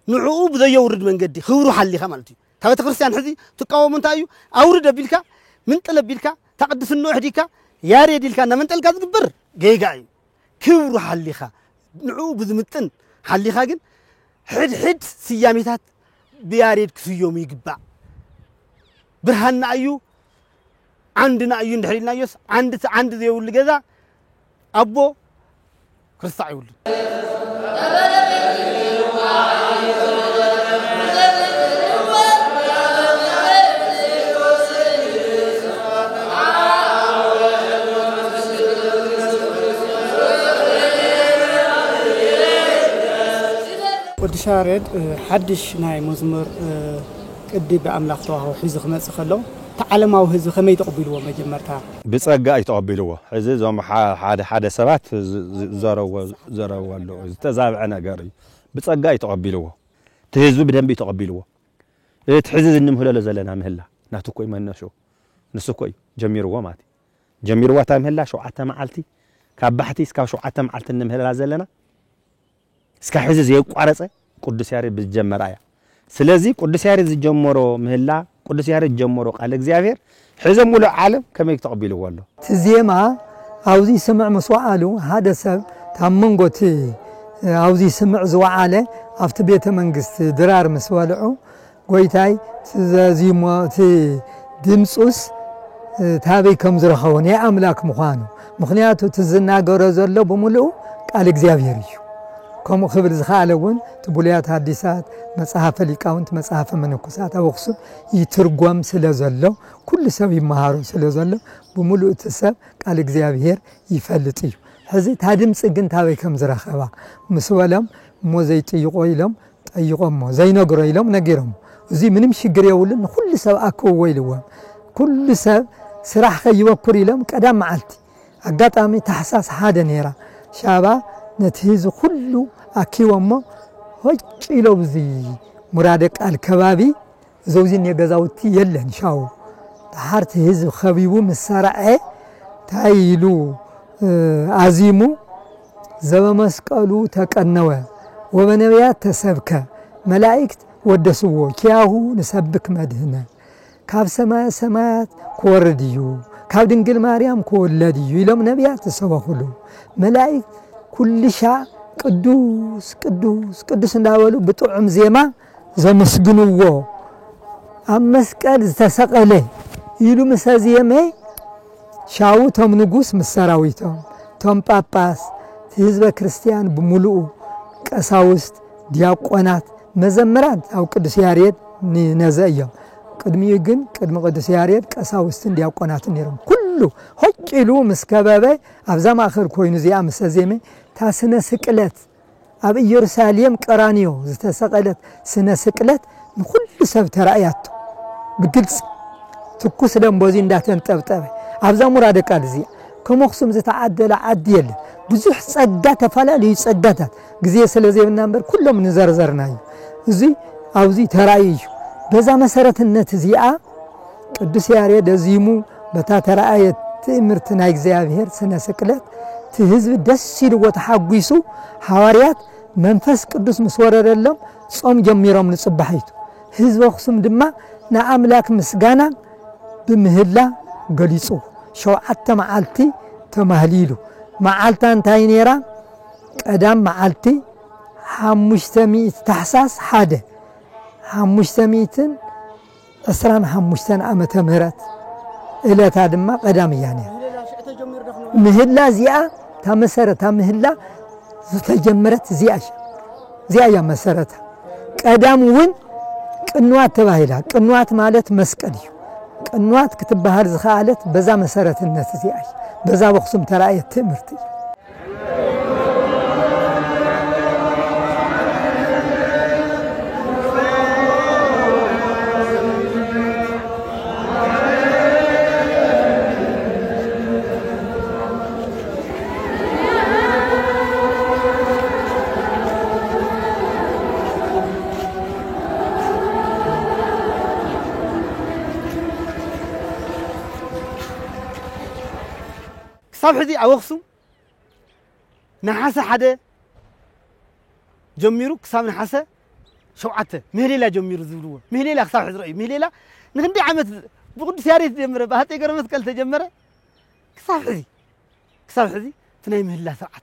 نعو بذا يورد من قدي خورو حلي خمالتي تابت كريستيان حزي تقاوم انتايو اورد بيلكا من طلب بيلكا تقدس النوح ديكا يا ريت ديلكا انا من طلقا تقبر جيجاي كورو حليخا نعو بذمتن حليخا جن حد سياميتات بياريد كسيوم يقبع برهان ايو عندنا ايو ندحرينا يوس عند ذي يقول لي ابو كريستا يقول ቅዱስ ያሬድ ሓድሽ ናይ መዝሙር ቅዲ በአምላኽ ተዋህቦ ሒዙ ክመጽእ ከሎ ተዓለማዊ ህዝቢ ከመይ ተቀቢልዎ መጀመርታ ብጸጋ ይተቀቢልዎ ሕዚ ዞም ሓደ ሰባት ዘረው ኣሎ ዝተዛብዐ ነገር እዩ ብጸጋ ይተቀቢልዎ ህዝቢ ብደንብ ይተቀቢልዎ እቲ ሕዚ እንምህለሎ ዘለና ምህላ ናቱ ኮይ መነሾ ንሱ ኮይ ጀሚርዎ ማለት ጀሚርዋ ታ ምህላ 7 መዓልቲ ካብ ባሕቲ እስካብ 7 መዓልቲ እንምህላ ዘለና እስካ ሕዚ ዘይቋረጸ ቅዱስ ያሬድ ብጀመራያ ስለዚ ቅዱስ ያሬድ ዝጀመሮ ምህላ ቅዱስ ያሬድ ጀመሮ ቃል እግዚአብሔር ሕዚ ሙሉ ዓለም ከመይ ተቀቢልዎ ኣሎ ትዜማ አውዚ ስምዕ መስዋዕሉ ሓደ ሰብ ታመንጎት አውዚ ስምዕ ዝወዓለ አፍቲ ቤተ መንግስት ድራር መስወልዑ ጎይታይ ትዘዚሞ ድምጹስ ታበይ ከም ዝረኸቦ ናይ አምላክ ምዃኑ ምኽንያቱ ትዝናገሮ ዘሎ በሙሉ ቃል እግዚአብሔር እዩ كم خبر زخالون تبوليات حديثات مصحف ليقاونت مصحف منكسات أوخسو يترجم سلازلو كل سبب مهارو سلازلو بملؤ تسب قال እግዚአብሔር يفلطيو هذه تادم صغن تاوي كم زرخبا مسولم مو زي طيقويلم طيقوم مو زي نغرويلم نغيرم زي منم شجر يولن كل سب اكو ويلوم كل سب سراح يوكر يلم قدام معلتي اغاطامي تحساس حدا نيرا شابا نتهز كله أكيوما هج إلى بزي مرادك الكبابي زوجين يجزاوتي يلا نشاو تحرت هز خبيبو مسرعة تايلو عزيمو زوا مسكالو تكنوا وبنبيات تسبكه ملائكة ودسوه كياهو نسبك مدهنا كاب سماء كورديو كاب دنجل مريم كولديو يلوم نبيات تسوهلو ملائكة كل شيء قدوس قدوس قدوس نداولو بطعم زيما زمسجنوه أمسكال تسقله يلو مسازيمه شاو توم نجوس مسراويتهم توم باباس تهزب كريستيان بملؤ قساوست دياقونات مزمرات أو قدس ياريد نزايا قدمي يجن قدم قدس ياريد قساوستن دياقونات نيرم كله هكيلو مسكبابه أفزام آخر كوين زيا مسازيمه تاسنا سقلت أب يرساليم قرانيو زتسقلت سنة سقلت كل سب ترأيات بقلص تكوس دم بوزين داتن طبطبه أفزا مراد قال زي كمخصم زتعدل عديل بزح صقا تفلالي صقاتات غزي سلازي بنامبر كلهم نزرزرناي زي أوزي ترأيو بزا مسرتነት زيا ቅዱስ ያሬድ ደዚሙ በታ ተራአየት ትምርትና እግዚአብሔር ስነ ስቅለት ትህዝብ ደስ ይልዎ ተሐጉይሱ ሐዋርያት መንፈስ ቅዱስ መስወረደለም ጾም ጀሚሮም ንጽባሒቱ ህዝብ አክሱም ድማ ንአምላክ ምስጋና ብምህላ ገሊጹ ሸውዓተ መዓልቲ ተማህሊሉ መዓልታ እንታይ ነራ ቀዳም መዓልቲ 500 ታሕሳስ ሓደ 500 25 ዓመተ ምህረት إلى تادم قدام يعني مهلا زيا تمسرت مهلا تجمرت زيا مسرت قدام وين قنوات تباهلا قنوات مالت مسقدي قنوات كتبهر زخالت بزا مسرت الناس زيا بزا بخصم ترايت تمرتي صبحتي أوخسو نحاسة حدا جميرو كسام نحاسة شوعته مهليلا جمير زبلوه مهليلا خصاح زرعي مهليلا نخندي عمت بقدس ياريت جمره بهاتي قر مسكل تجمره كصاح حزي تناي مهلا سرعت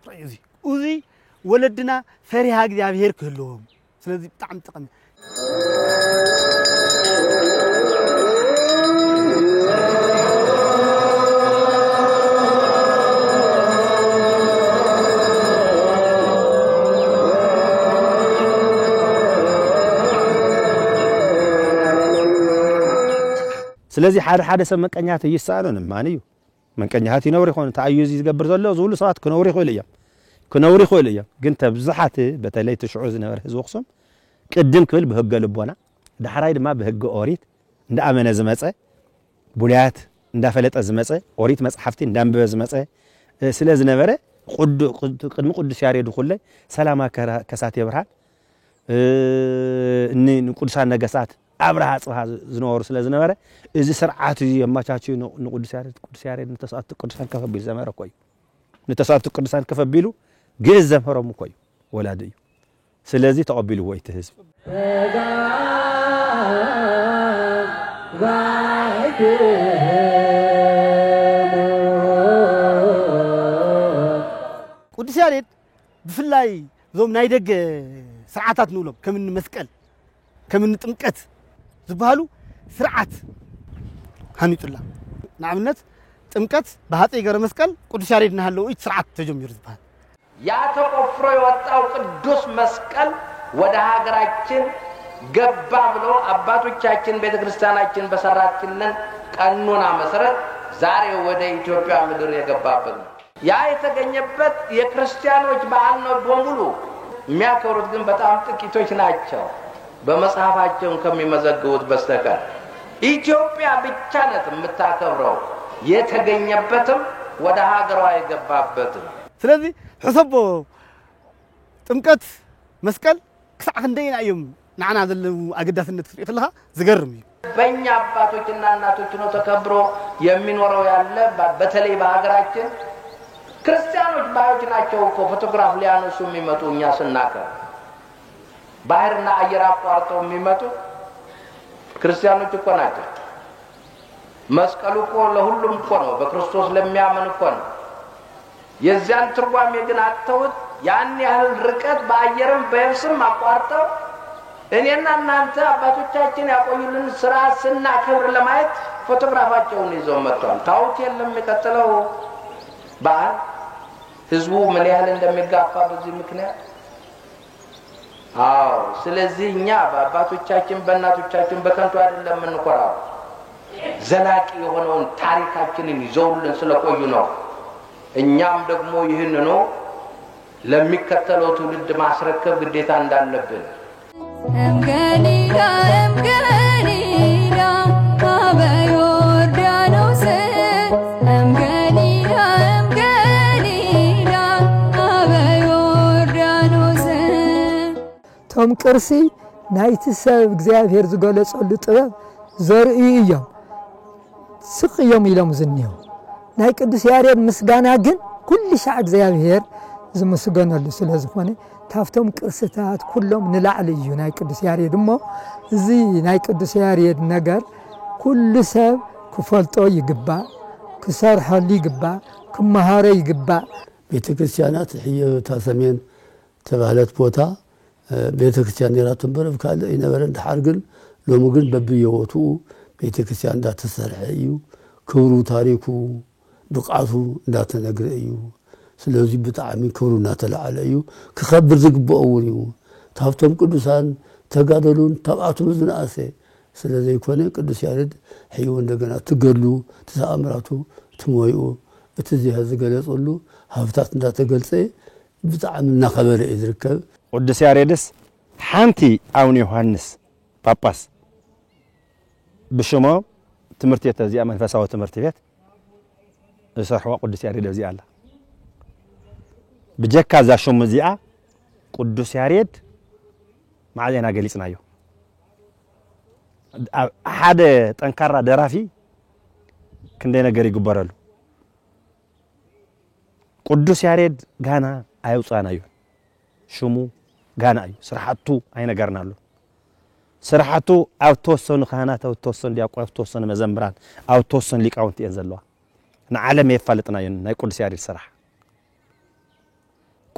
رأي زي وزي ولدنا فريها እግዚአብሔር كلهم ስለዚህ በጣም ጥቅም ስለዚህ ሓደ ሰብ መቀኛት ይሳሉን ማንዩ መንቀኛት ይነውር ይሆን ታዩዚ ዝገብር ዘሎ ዝውሉ ሰዓት ክነውር ይኽእል እያ ግን ተብዝሓት በተለይ ትሽዑ ዝነበረ ህዝብ ኣክሱም ቅድም ክብል በህገ ልቦና ዳሕራይ ድማ በህገ ኦሪት እንዳኣመነ ዝመፀ ቡልያት እንዳፈለጠ ዝመፀ ኦሪት መጽሐፍቲ እንዳንበበ ዝመፀ ስለ ዝነበረ ቅድሚ ቅዱስ ያሬድ ኩለ ሰላማ ከሳት የብርሃን ንቅዱሳን ነገሳት አብርሃ ጽሃ ዝነበሩ ስለ ዝነበረ እዚ ስርዓት የማቻቸው ንቅዱስ ያሬድ ንተሳቱ ቅዱሳን ከፈቢል ዘመረ ኮይ ንተሳቱ ቅዱሳን ከፈቢሉ ግዕዝ ዘምሮም ኮይ ወላድ እዩ ስለዚህ ተቀቢሉ ወይ ተህዝብ ቅዱስ ያሬድ ብፍላይ ዞም ናይ ደገ ስርዓታት ንብሎም ከምን መስቀል ከምን ጥምቀት ዝባሉ ስርዓት ሃኒጡላ ንኣብነት ጥምቀት በሃፀይ ገብረ መስቀል ቅዱስ ያሬድ ናሃለው እይ ስርዓት ተጀሚሩ ዝባል ያ ተቆፍሮ የወጣው ቅዱስ መስቀል ወደ ሀገራችን ገባ ብሎ አባቶቻችን ቤተክርስቲያናችን በሰራችልን ቀኖና መሰረት ዛሬ ወደ ኢትዮጵያ ምድር የገባበት ነው። ያ የተገኘበት የክርስቲያኖች በዓል ነው በሙሉ የሚያከብሩት ግን በጣም ጥቂቶች ናቸው በመጽሐፋቸው ከሚመዘግቡት በስተቀር ኢትዮጵያ ብቻ ናት የምታከብረው የተገኘበትም ወደ ሀገሯ የገባበትም ስለዚህ حسب ጥምቀት መስቀል ክሳዕ ክንደይና እዮም ንዓና ዘለው አገዳስነት ፍሪ ይኽልሃ ዝገርም እዩ በእኛ አባቶችና እናቶች ነው ተከብሮ የሚኖረው ያለ በተለይ በሀገራችን ክርስቲያኖች ባዮች ናቸው እኮ ፎቶግራፍ ሊያነሱ የሚመጡ እኛ ስናከብር ባህርና አየር አቋርጠው የሚመጡ ክርስቲያኖች እኮ ናቸው መስቀሉ እኮ ለሁሉም እኮ ነው በክርስቶስ ለሚያምን እኮ ነው የዚያን ትርጓሜ ግን አጥተውት ያን ያህል ርቀት በአየርም በየብስም አቋርጠው እኔና እናንተ አባቶቻችን ያቆዩልን ስራ ስናከብር ለማየት ፎቶግራፋቸውን ይዘው መጥተዋል ታውት የለም የሚቀጥለው በዓል ህዝቡ ምን ያህል እንደሚጋፋ በዚህ ምክንያት አዎ ስለዚህ እኛ በአባቶቻችን በእናቶቻችን በከንቱ አይደለም እንቆራው ዘላቂ የሆነውን ታሪካችንን ይዘውልን ስለቆዩ ነው እኛም ደግሞ ይህን ነው ለሚከተለው ትውልድ ማስረከብ ግዴታ እንዳለብን እምገሊላ አበዮርዳኖስ እምገሊላ አበዮርዳኖስ ቶም ቅርሲ ናይቲ ሰብ እግዚአብሔር ዝገለጸሉ ጥበብ ዘርኢ እዮም ስቅ እዮም ኢሎም ዝኒው ናይ ቅዱስ ያሬድ ምስጋና ግን ኩል ሻዕ እግዚአብሔር ዝምስገነሉ ስለ ዝኾነ ታፍቶም ቅርስታት ኩሎም ንላዕሊ እዩ ናይ ቅዱስ ያሬድ እሞ እዚ ናይ ቅዱስ ያሬድ ነገር ኩሉ ሰብ ክፈልጦ ይግባእ ክሰርሐሉ ይግባእ ክመሃሮ ይግባእ ቤተክርስቲያናት ሕየታ ሰሜን ተባለት ቦታ ቤተክርስቲያን የራቱ በረብ ካለ ይነበረ እንድሓር ግን ሎሙ ግን በብየወቱ ቤተክርስቲያን እንዳተሰርሐ እዩ ክብሩ ታሪኩ ብቃቱ እንዳተነግረ እዩ ስለዚህ ብጣዕሚ ክብሩ እናተላዓለ እዩ ክኸብር ዝግብኦ እውን እዩ ታብቶም ቅዱሳን ተጋደሉን ተባዕቱን ዝነኣሰ ስለዚህ ይኮነ ቅዱስ ያሬድ ሕይወ እንደገና ትገሉ ተኣምራቱ ትሞይኡ እቲ ዝገለጸሉ ሃብታት እንዳተገልጸ ብጣዕሚ እናኸበረ እዩ ዝርከብ ቅዱስ ያሬድስ ሓንቲ አቡነ ዮሐንስ ጳጳስ ብሽሞ ትምህርት ቤት እዚኣ መንፈሳዊ ትምህርት ቤት እሰርሕዋ ቅዱስ ያሬድ እዚኣ ኣላ ብጀካ ዛ ሽሙ እዚኣ ቅዱስ ያሬድ ማዕዜና ገሊጽናዮ ሓደ ጠንካራ ደራፊ ክንደይ ነገር ይግበረሉ ቅዱስ ያሬድ ጋና ኣይውፃናዮ ሽሙ ጋና እዩ ስራሕቱ ኣይነገርናሉ ስራሕቱ ኣብ ተወሰኑ ካህናት ኣብ ተወሰኑ ዲያቆናት ኣብ ተወሰኑ መዘምራን ኣብ ተወሰኑ ሊቃውንቲ እየን ዘለዋ ንዓለም የፋልጥና እዩ ናይ ቅዱስ ያሬድ ስራሕ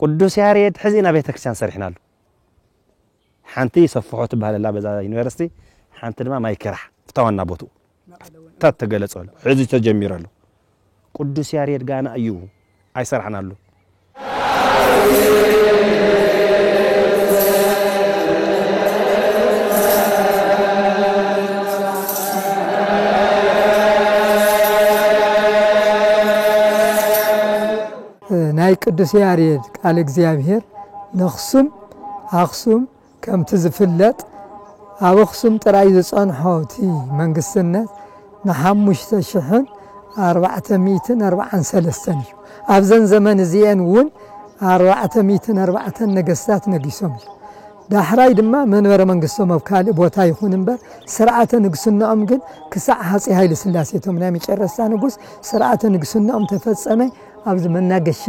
ቅዱስ ያሬድ ሕዚና ቤተክርስቲያን ሰሪሕናሉ ሓንቲ ሰፍሖ ትባሃለላ በዛ ዩኒቨርሲቲ ሓንቲ ድማ ማይክራህ ፍታዋና ቦቱ ተገለጸሉ ሕዚ ተጀሚረሉ ቅዱስ ያሬድ ጋና እዩ ኣይሰራሕናሉ ናይ ቅዱስ ያሬድ ቃል እግዚአብሔር ንኽሱም ኣኽሱም ከምቲ ዝፍለጥ ኣብ ኣኽሱም ጥራይ ዝጸንሖቲ መንግስትነት ን5443 እዩ ኣብዘን ዘመን እዚአን እውን 404 ነገስታት ነጊሶም እዩ ዳሕራይ ድማ መንበረ መንግስቶም ኣብ ካልእ ቦታ ይኹን እምበር ስርዓተ ንግስናኦም ግን ክሳዕ ሃፀይ ሃይለ ስላሴ ቶም ናይ መጨረሻ ንጉስ ስርዓተ ንግስናኦም ተፈጸመ ኣብዚ መናገሻ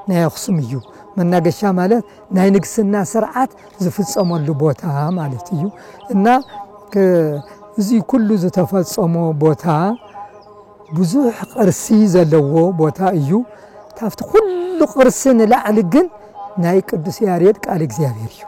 ናይ ኣኽሱም እዩ መናገሻ ማለት ናይ ንግስና ስርዓት ዝፍጸመሉ ቦታ ማለት እዩ እና እዚ ኩሉ ዝተፈጸመ ቦታ ብዙሕ ቅርሲ ዘለዎ ቦታ እዩ ታፍቲ ኩሉ ቅርሲ ንላዕሊ ግን ናይ ቅዱስ ያሬድ ቃል እግዚአብሔር እዩ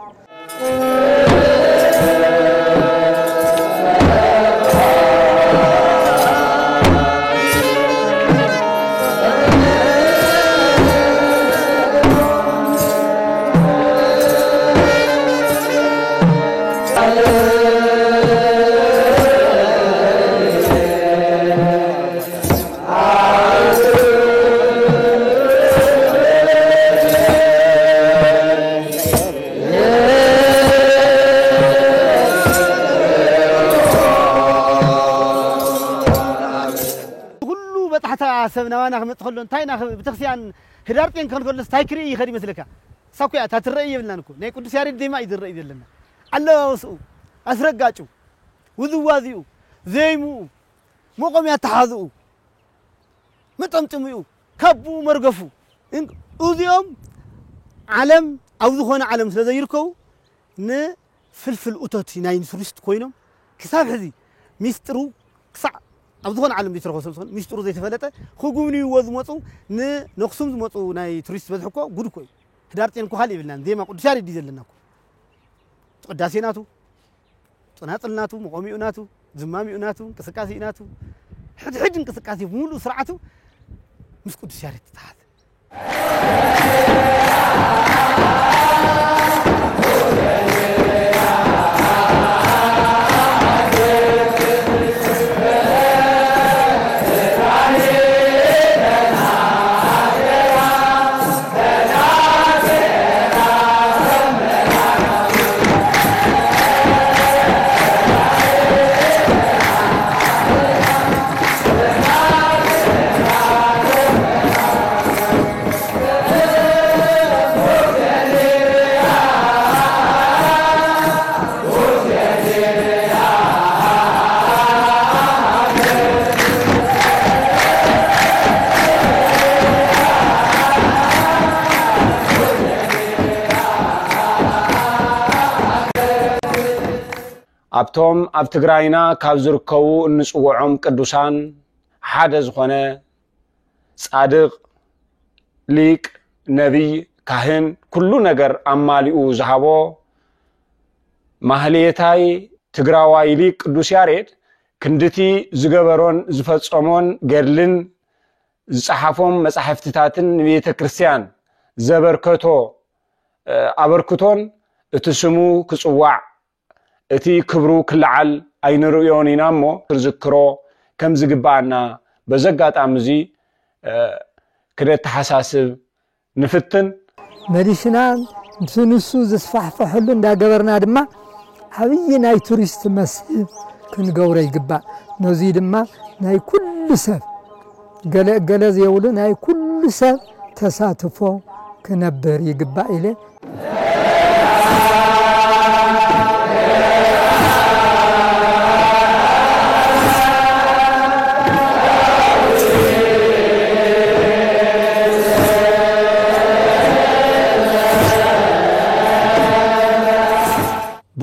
سبنا خمت خلون تاينا بتخسيان هدارتين كان كل ستايكري يخدي مثلك ساكويا تاترئي يبلناكو ناي قدس ياريد ديما يدرئي يدلنا الله وسو اسرقاچو وذوازيو زيمو مقوم يتحاذو مطمطميو كبو مرغفو اوزيوم عالم او ذهون عالم سلازيركو ن فلفل اوتوتي ناين سوريست كوينوم كساب حزي ميسترو كسع ኣብ ዝኾነ ዓለም ሊትረኸ ሰብሰን ሚስጥሩ ዘይተፈለጠ ክጉብኒ ወዝመፁ ንኽሱም ዝመፁ ናይ ቱሪስት በዝሕ እኮ ጉድ እኮ እዩ ህዳር ጤን እኮ ካልእ ይብልናን ዜማ ቅዱስ ያሬድ እዩ ዘለና እኮ ቅዳሴናቱ ፅናፅልናቱ መቆሚኡናቱ ዝማሚኡናቱ እንቅስቃሴናቱ ሕድሕድ እንቅስቃሴ ሙሉእ ስርዓቱ ምስ ቅዱስ ያሬድ ተተሓዘ ኣብቶም ኣብ ትግራይና ካብ ዝርከቡ እንጽውዖም ቅዱሳን ሓደ ዝኾነ ጻድቕ ሊቅ ነቢይ ካህን ኩሉ ነገር ኣማሊኡ ዝሃቦ ማህሌታይ ትግራዋይ ሊቅ ቅዱስ ያሬድ ክንድቲ ዝገበሮን ዝፈጸሞን ገድልን ዝጸሓፎም መጻሕፍትታትን ንቤተ ክርስቲያን ዘበርከቶ ኣበርክቶን እቲ ስሙ ክጽዋዕ እቲ ክብሩ ክልዓል ኣይንርእዮን ኢና እሞ ክዝክሮ ከም ዝግባአና በዘጋጣሚ እዚ ክነተሓሳስብ ንፍትን መዲሽናን ንሱ ዝስፋሕፈሐሉ እንዳገበርና ድማ ዓብይ ናይ ቱሪስት መስህብ ክንገብሮ ይግባእ ነዚ ድማ ናይ ኩሉ ሰብ ገለ ዘየብሉ ናይ ኩሉ ሰብ ተሳትፎ ክነብር ይግባእ ኢለ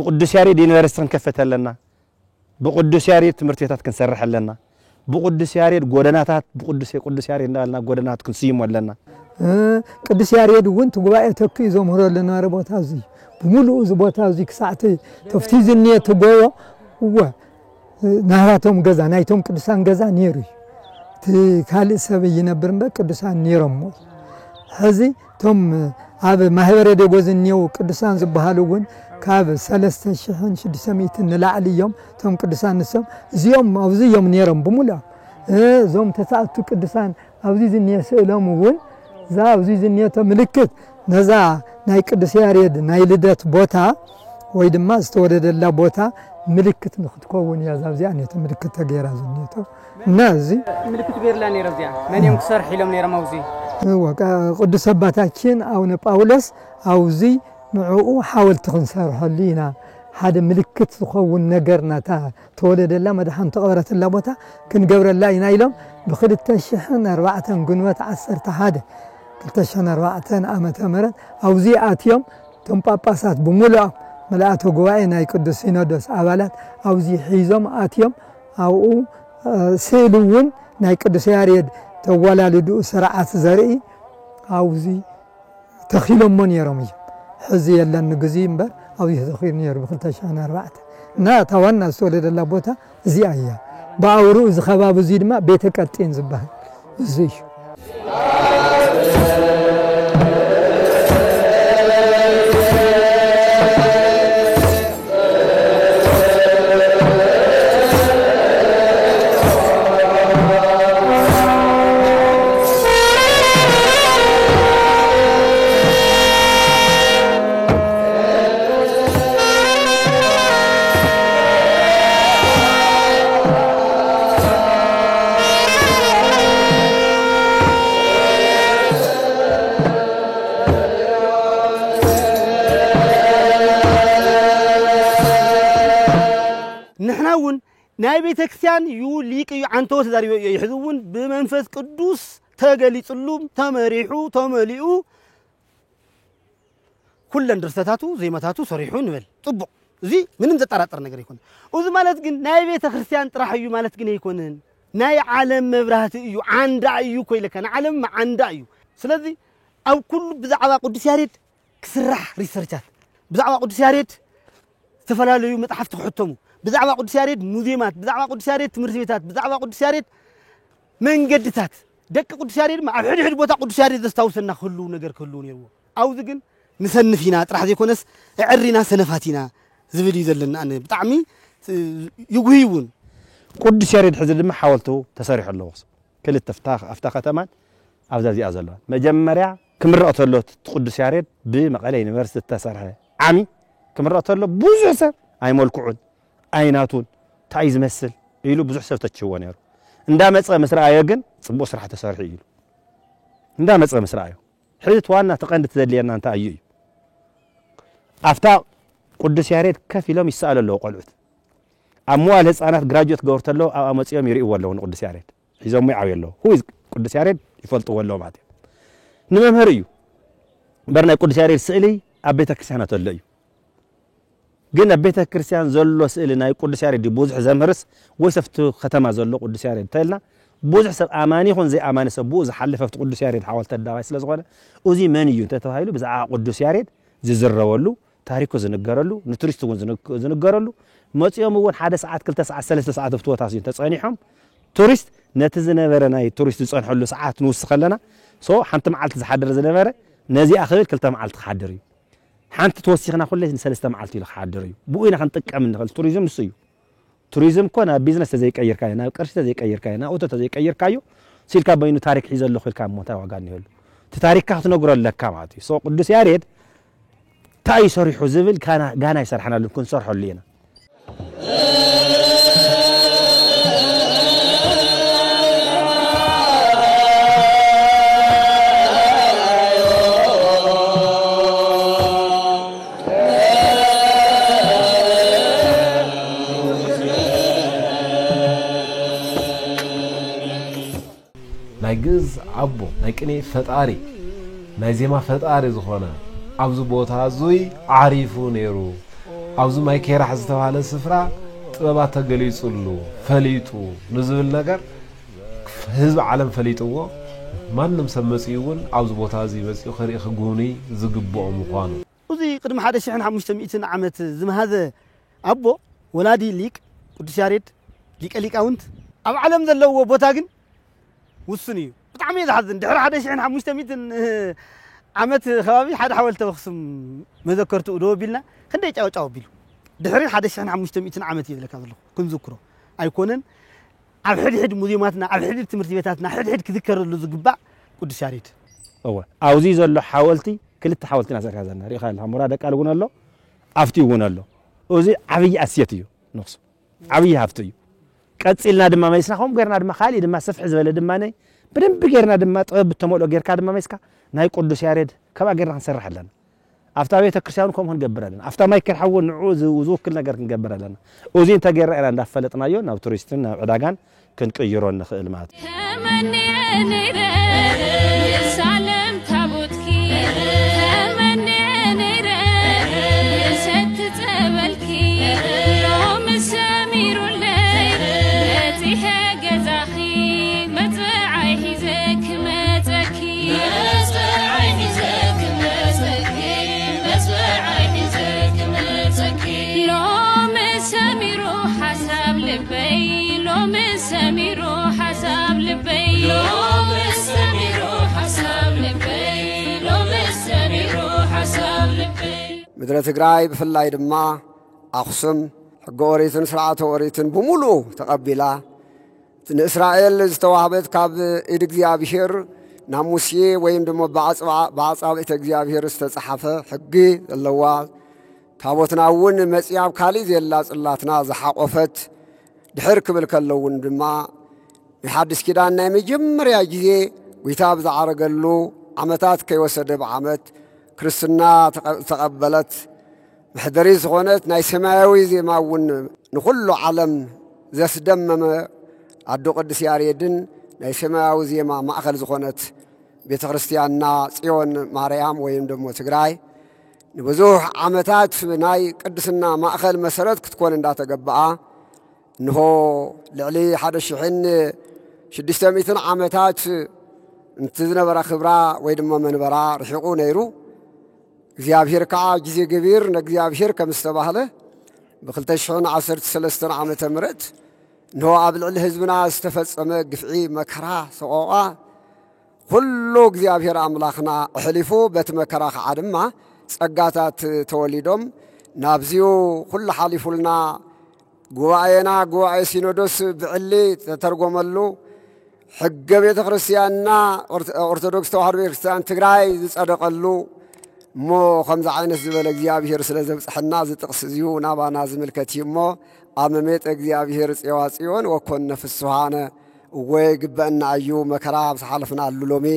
بقدس ياريد يونيفرسيتي كنكفت لنا بقدس ياريد تمرتيتات كنسرح لنا بقدس ياريد غودناتات بقدس ياريد نالنا غودنات كنسيم ولنا قدس ياريد وانت غباء تكي زمهر لنا ربوتا زي بملؤ زبوتا زي كساعتي تفتيز النيه تغوا و نهراتهم غزا نايتهم قدسان غزا نيري تكالي سبي ينبرن بقدسان نيرم هذه توم اب ማህበረ ደቦዝኒው ቅዱሳን ዝባሃሉውን ካብ 3600 ንላዕልዮም ቶም ቅዱሳን ንሰም እዚኦም ኣብዚዮም ነይሮም ብሙላ ዞም ተሳእቱ ቅዱሳን ኣብዚ ዝኒየ ስእሎም እውን ዛ ኣብዚ ዝኒየተ ምልክት ነዛ ናይ ቅዱስ ያሬድ ናይ ልደት ቦታ ወይ ድማ ዝተወለደላ ቦታ ምልክት ንክትከውን ያዛብዚያ ነተ ምልክት ተገይራ ዝኒየተ እና እዚ ምልክት ገይርላ ነይረ እዚያ መንዮም ክሰርሕ ኢሎም ነይሮም ኣብዚ ቅዱስ አባታችን አቡነ ጳውሎስ አውዚ ንዑኡ ሓወልቲ ክንሰርሐሉና ሓደ ምልክት ዝኸውን ነገርናታ ተወለደላ መድሓን ተቐበረትላ ቦታ ክንገብረላ ኢና ኢሎም ብ2004 ግንቦት 11 2004 ዓመተ ምህረት አውዚ አትዮም ቶም ጳጳሳት ብሙሉእ መልአተ ጉባኤ ናይ ቅዱስ ሲኖዶስ አባላት አውዚ ሒዞም አትዮም አው ስእሉውን ናይ ቅዱስ ያሬድ ተወላልዱ ስርዓት ዘርኢ አውዚ ተኺሎም ነይሮም ሕዚ የለን ግዚ እምበር አውዚ ተኺል ነይሩ ብ2004 እና ታዋና ዝተወለደላ ቦታ እዚኣ እያ ባውሩ እዚ ከባቢ እዚ ድማ ቤተ ቀጤን ዝበሃል እዚ ናይ ቤተ ክርስቲያን ዩሊቅ አንተው ተዛሪ ይሕዙውን በመንፈስ ቅዱስ ተገሊጽሉም ተመሪሑ ተመሊኡ ኩለን ድርሰታቱ ዘይማታቱ ሰሪሑ ንበል ጥቡቅ እዚ ምንም ዘጠራጠር ነገር ይኮን እዚ ማለት ግን ናይ ቤተ ክርስቲያን ጥራሕ እዩ ማለት ግን አይኮንን ናይ ዓለም መብራህቲ እዩ አንዳ እዩ ኮይለከ ናይ ዓለም አንዳ እዩ ስለዚ ኣብ ኩሉ ብዛዕባ ቅዱስ ያሬድ ክስራሕ ሪሰርቻት ብዛዕባ ቅዱስ ያሬድ ተፈላለዩ መጽሐፍት ክሕተሙ بزعبا قدس ياريد موزيمات بزعبا قدس ياريد تمرسيتات بزعبا قدس ياريد منجدتات دك قدس ياريد مع حد بوتا قدس ياريد استوسنا كله نجر كله نيرو عاوز جن نسنفينا راح يكونس عرينا سنفاتنا زبدي زلنا انا بطعمي يغيون قدس ياريد حزل ما حاولته تسريح الله وصف كل التفتاخ افتاخ تمام ابزازي ازلوا مجمريا كمرقت له قدس ياريد بمقاله يونيفرسيتي تسرح عمي كمرقت له بوزو حساب اي ملكعون አይናቱን ታይዝ መስል ይሉ ብዙ ሰብ ተچو ነሩ እንዳመጸ መስራአየ ግን ጽቦ ስራሕ ተሰርሕ ይሉ እንዳመጸ መስራአየ ሕልት ዋና ተቀንድ ተዘልየና እንታ እዩ አፍታ ቅዱስ ያሬድ ከፊሎም ይሳለለው ቆልዑት አሟል ህፃናት ግራጁዌት ገወርተለው አመጽዮም ይሪኡ ወለው ቅዱስ ያሬድ ሒዞም ይዓውየለው ሁይ ቅዱስ ያሬድ ይፈልጡ ወለው ማለት ንመምህር እዩ በርና ቅዱስ ያሬድ ስእሊ ኣብ ቤተ ክርስቲያናት አለዩ ግን ቤተ ክርስቲያን ዘሎ ስእሊ ናይ ቅዱስ ያሬድ ብዙሕ ዘምርስ ወይ ሰፍቱ ከተማ ዘሎ ቅዱስ ያሬድ ተልና ብዙሕ ሰብ አማኒ ኾን ዘይ አማኒ ሰብ ብዙ ሓለፈት ቅዱስ ያሬድ ሓወልተ ዳባይ ስለ ዝኾነ እዚ መን እዩ ተተባሂሉ ብዛዕባ ቅዱስ ያሬድ ዝዝረወሉ ታሪኩ ዝንገረሉ ንቱሪስት እውን ዝንገረሉ መጽዮም እውን 1 ሰዓት 2 ሰዓት 3 ሰዓት ፍትወታስ ተጸኒሖም ቱሪስት ነቲ ዝነበረ ናይ ቱሪስት ዝጸንሐሉ ሰዓት ንውስኽ ከለና ሶ ሓንቲ መዓልቲ ዝሓደር ዝነበረ ነዚ ኣኽብል 2 መዓልቲ ክሓድር እዩ حانت توسيخنا كله سلسلة معلتي لخادري بوينا خنطقم نخل توريزم نسيو توريزم كنا بيزنس تزي كاير كاينا قرش تزي كاير كاينا اوتو تزي كاير كايو سيلكا بينو تاريخ يزلو خلكا موتا واغان يهل تاريخ كاخ تنغرل لك ماتي سو قدس ياريد تاي صريحو زبل كان غانا يسرحنا لكن صرحو لينا ናይግዝ አቦ ናይቅኔ ፈጣሪ ናይዜማ ፈጣሪ ዝኾነ ኣብዙ ቦታ ዙይ ዓሪፉ ነይሩ አብዙ ማይከራ ዝተባለ ስፍራ ጥበባት ተገሊጹሉ ፈሊጡ ንዝብል ነገር ህዝብ ዓለም ፈሊጥዎ ማንም ሰመጽይውን አብዙ ቦታ እዚ መጽዩ ኸሪእ ኽጉኒ ዝግብኦ ምዃኑ እዚ ቅድም 1500 ዓመት ዝመሃዘ አቦ ወላዲ ሊቅ ቅዱስ ያሬድ ሊቀ ሊቃውንት ኣብ ዓለም ዘለዎ ቦታ ግን ውስን እዩ ብጣዕሚ ዝሓዝን ድሕሪ 1500 ዓመት ከባቢ ሓደ ሓወልቲ ኣኽሱም መዘከርቱ ዶ ቢልና ክንደይ ጫውጫው ቢሉ ድሕሪ 1500 ዓመት ይብለካ ዘለኹ ክንዝክሮ ኣይኮነን ኣብ ሕድሕድ ሙዚየማትና ኣብ ሕድሕድ ትምህርቲ ቤታትና ሕድሕድ ክዝከረሉ ዝግባእ ቅዱስ ያሬድ እወ አውዚ ዘሎ ሓወልቲ ክልተ ሓወልቲና ዘርካዘና ሪኻ ሓሙራ ደቃል እውን ኣሎ ኣፍቲ እውን ኣሎ እዚ ዓብይ ኣስየት እዩ ንኽሱ ዓብይ ሃፍቲ እዩ ቀፂልና ድማ መይስናኹም ገርና ድማ ካሊ ድማ ሰፍሕ ዝበለ ድማ ነይ በደንብ ገርና ድማ ጥበብ ተመልኦ ጌርካ ድማ መይስካ ናይ ቅዱስ ያሬድ ከባ ገርና ክንሰርሕ ኣለና ኣፍታ ቤተ ክርስቲያን ከም ክንገብር ኣለና ኣፍታ ማይ ከርሐው ንዑ ዝውክል ነገር ክንገብር ኣለና እዚ እንተገራ ኢና እንዳፈለጥናዮ ናብ ቱሪስትን ናብ ዕዳጋን ክንቅይሮ ንኽእል ማለት ሳለም ታቦትኪ ተመነነረ የሰት ጸበልኪ ሎም ሰሚሩለይ ለቲሄ ገዛኺ መጽዓይ ሒዘክ መጸኪ መጽዓይ ሒዘክ መጸኪ መጽዓይ ሒዘክ መጸኪ ሎም ሰሚሩ ሐሳብ ልበይ ሎም ሰሚሩ ሐሳብ ልበይ ሎም ሰሚሩ ሐሳብ ልበይ ሎም ሰሚሩ ሐሳብ ልበይ ምድረ ትግራይ ብፍላይ ድማ ኣኽሱም ሕገ ኦሪትን ስርዓተ ኦሪትን ብሙሉ ተቐቢላ ንእስራኤል ዝተዋህበት ካብ ኢድ እግዚኣብሔር ናብ ሙሴ ወይም ድማ ብዓጻብዕተ እግዚኣብሔር ዝተጻሓፈ ሕጊ ዘለዋ ታቦትና እውን መጽያብ ካሊእ ዘላ ጽላትና ዝሓቆፈት ድሕር ክብል ከለውን ድማ ንሓድስ ኪዳን ናይ መጀመርያ ግዜ ጌታ ብዝዓረገሉ ዓመታት ከይወሰደ ብዓመት ክርስትና ተቐበለት ምሕደሪ ዝኾነት ናይ ሰማያዊ ዜማ እውን ንኹሉ ዓለም ዘስደመመ ኣዶ ቅዱስ ያሬድን ናይ ሰማያዊ ዜማ ማእኸል ዝኾነት ቤተ ክርስቲያንና ጽዮን ማርያም ወይም ደግሞ ትግራይ ንብዙሕ ዓመታት ናይ ቅድስና ማእኸል መሰረት ክትኮን እንዳተገበኣ እንሆ ልዕሊ 1600 ዓመታት እንትዝነበረ ክብራ ወይ ድማ መንበራ ርሒቑ ነይሩ እግዚአብሔር ከዓ ጊዜ ገቢር ንእግዚአብሔር ከም ዝተባህለ ብ2013 ዓመተ ምህረት እንሆ ኣብ ልዕሊ ህዝብና ዝተፈጸመ ግፍዒ መከራ ሰቆቃ ኩሉ እግዚአብሔር ኣምላኽና ኣሕሊፉ በቲ መከራ ከዓ ድማ ጸጋታት ተወሊዶም ናብዚኡ ኩሉ ሓሊፉልና ጉባኤና ጉባኤ ሲኖዶስ ብዕሊ ተተርጎመሉ ሕገ ቤተ ክርስቲያንና ኦርቶዶክስ ተዋህዶ ቤተ ክርስቲያን ትግራይ ዝጸደቐሉ እሞ ከምዚ ዓይነት ዝበለ እግዚአብሔር ስለ ዘብፅሐና ዝጥቕስ እዚሁ ናባና ዝምልከት እዩ እሞ ኣመሜጥ እግዚአብሔር ጽዋ ጽዮን ወኮነ ፍስሓነ ወይ ግበአና እዩ መከራ ብዝሓለፍናሉ ሎሚ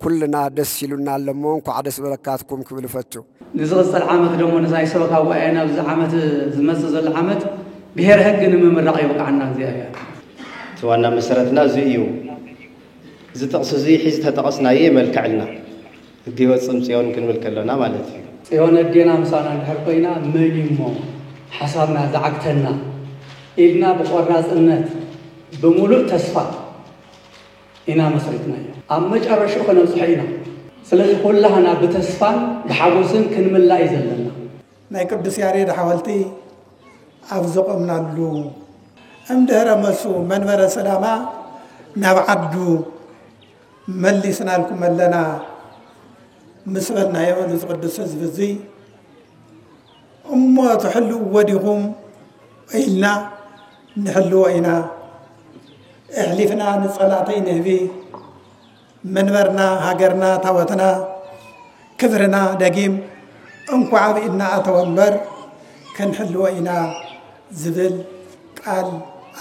ኩልና ደስ ይሉና ኣለሞ እንኳዕ ደስ በለካትኩም ክብል ፈቱ ንዝቕፅል ዓመት ደሞ ንሳይ ሰበካ ጉባኤና ብዚ ዓመት ዝመጽእ ዘሎ ዓመት ብሄር ሕጊ ንምምራቕ ይብቃዕና እግዚአብሔር እቲ ዋና መሰረትና እዚ እዩ እዚ ጥቕሲ እዚ ሒዝ ተጠቐስናየ መልክዕልና ሕጊ ይወፅም ጽዮን ክንብል ከለና ማለት እዩ ጽዮን ኣዴና ምሳና እንድሕር ኮይና መን እሞ ሓሳብና ዝዓግተና ኢልና ብቆራጽነት ብምሉእ ተስፋ ኢና መስሪትና እዩ ኣብ መጨረሻው ከነብፅሖ ኢና ስለዚ ኩላህና ብተስፋን ብሓጎስን ክንምላእ እዩ ዘለና ናይ ቅዱስ ያሬድ ሓወልቲ ኣብ ዘቆምናሉ እምድህረ መሱ መንበረ ሰላማ ናብ ዓዱ መሊስናልኩም ኣለና ምስ በልናዮ ንዝቅዱስ ህዝቢ እዚ እሞ ትሕልውዎ ዲኹም ኢልና ንሕልዎ ኢና እሕሊፍና ንጸላተይ ንህቢ መንበርና ሃገርና ታወትና ክብርና ደጊም እንኳ ዓብኢና ኣተወ እምበር ከንሕልዎ ኢና ዝብል ቃል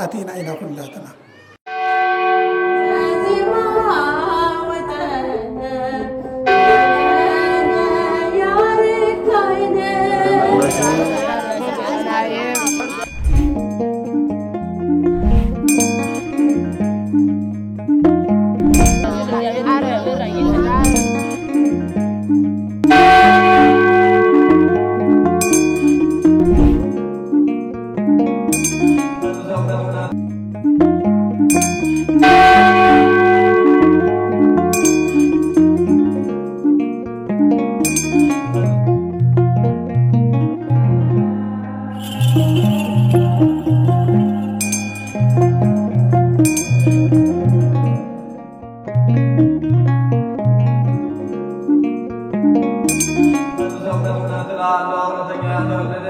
ኣቲና ኢና ኩላትና ተቃሎ አውረተኛ ተወደደ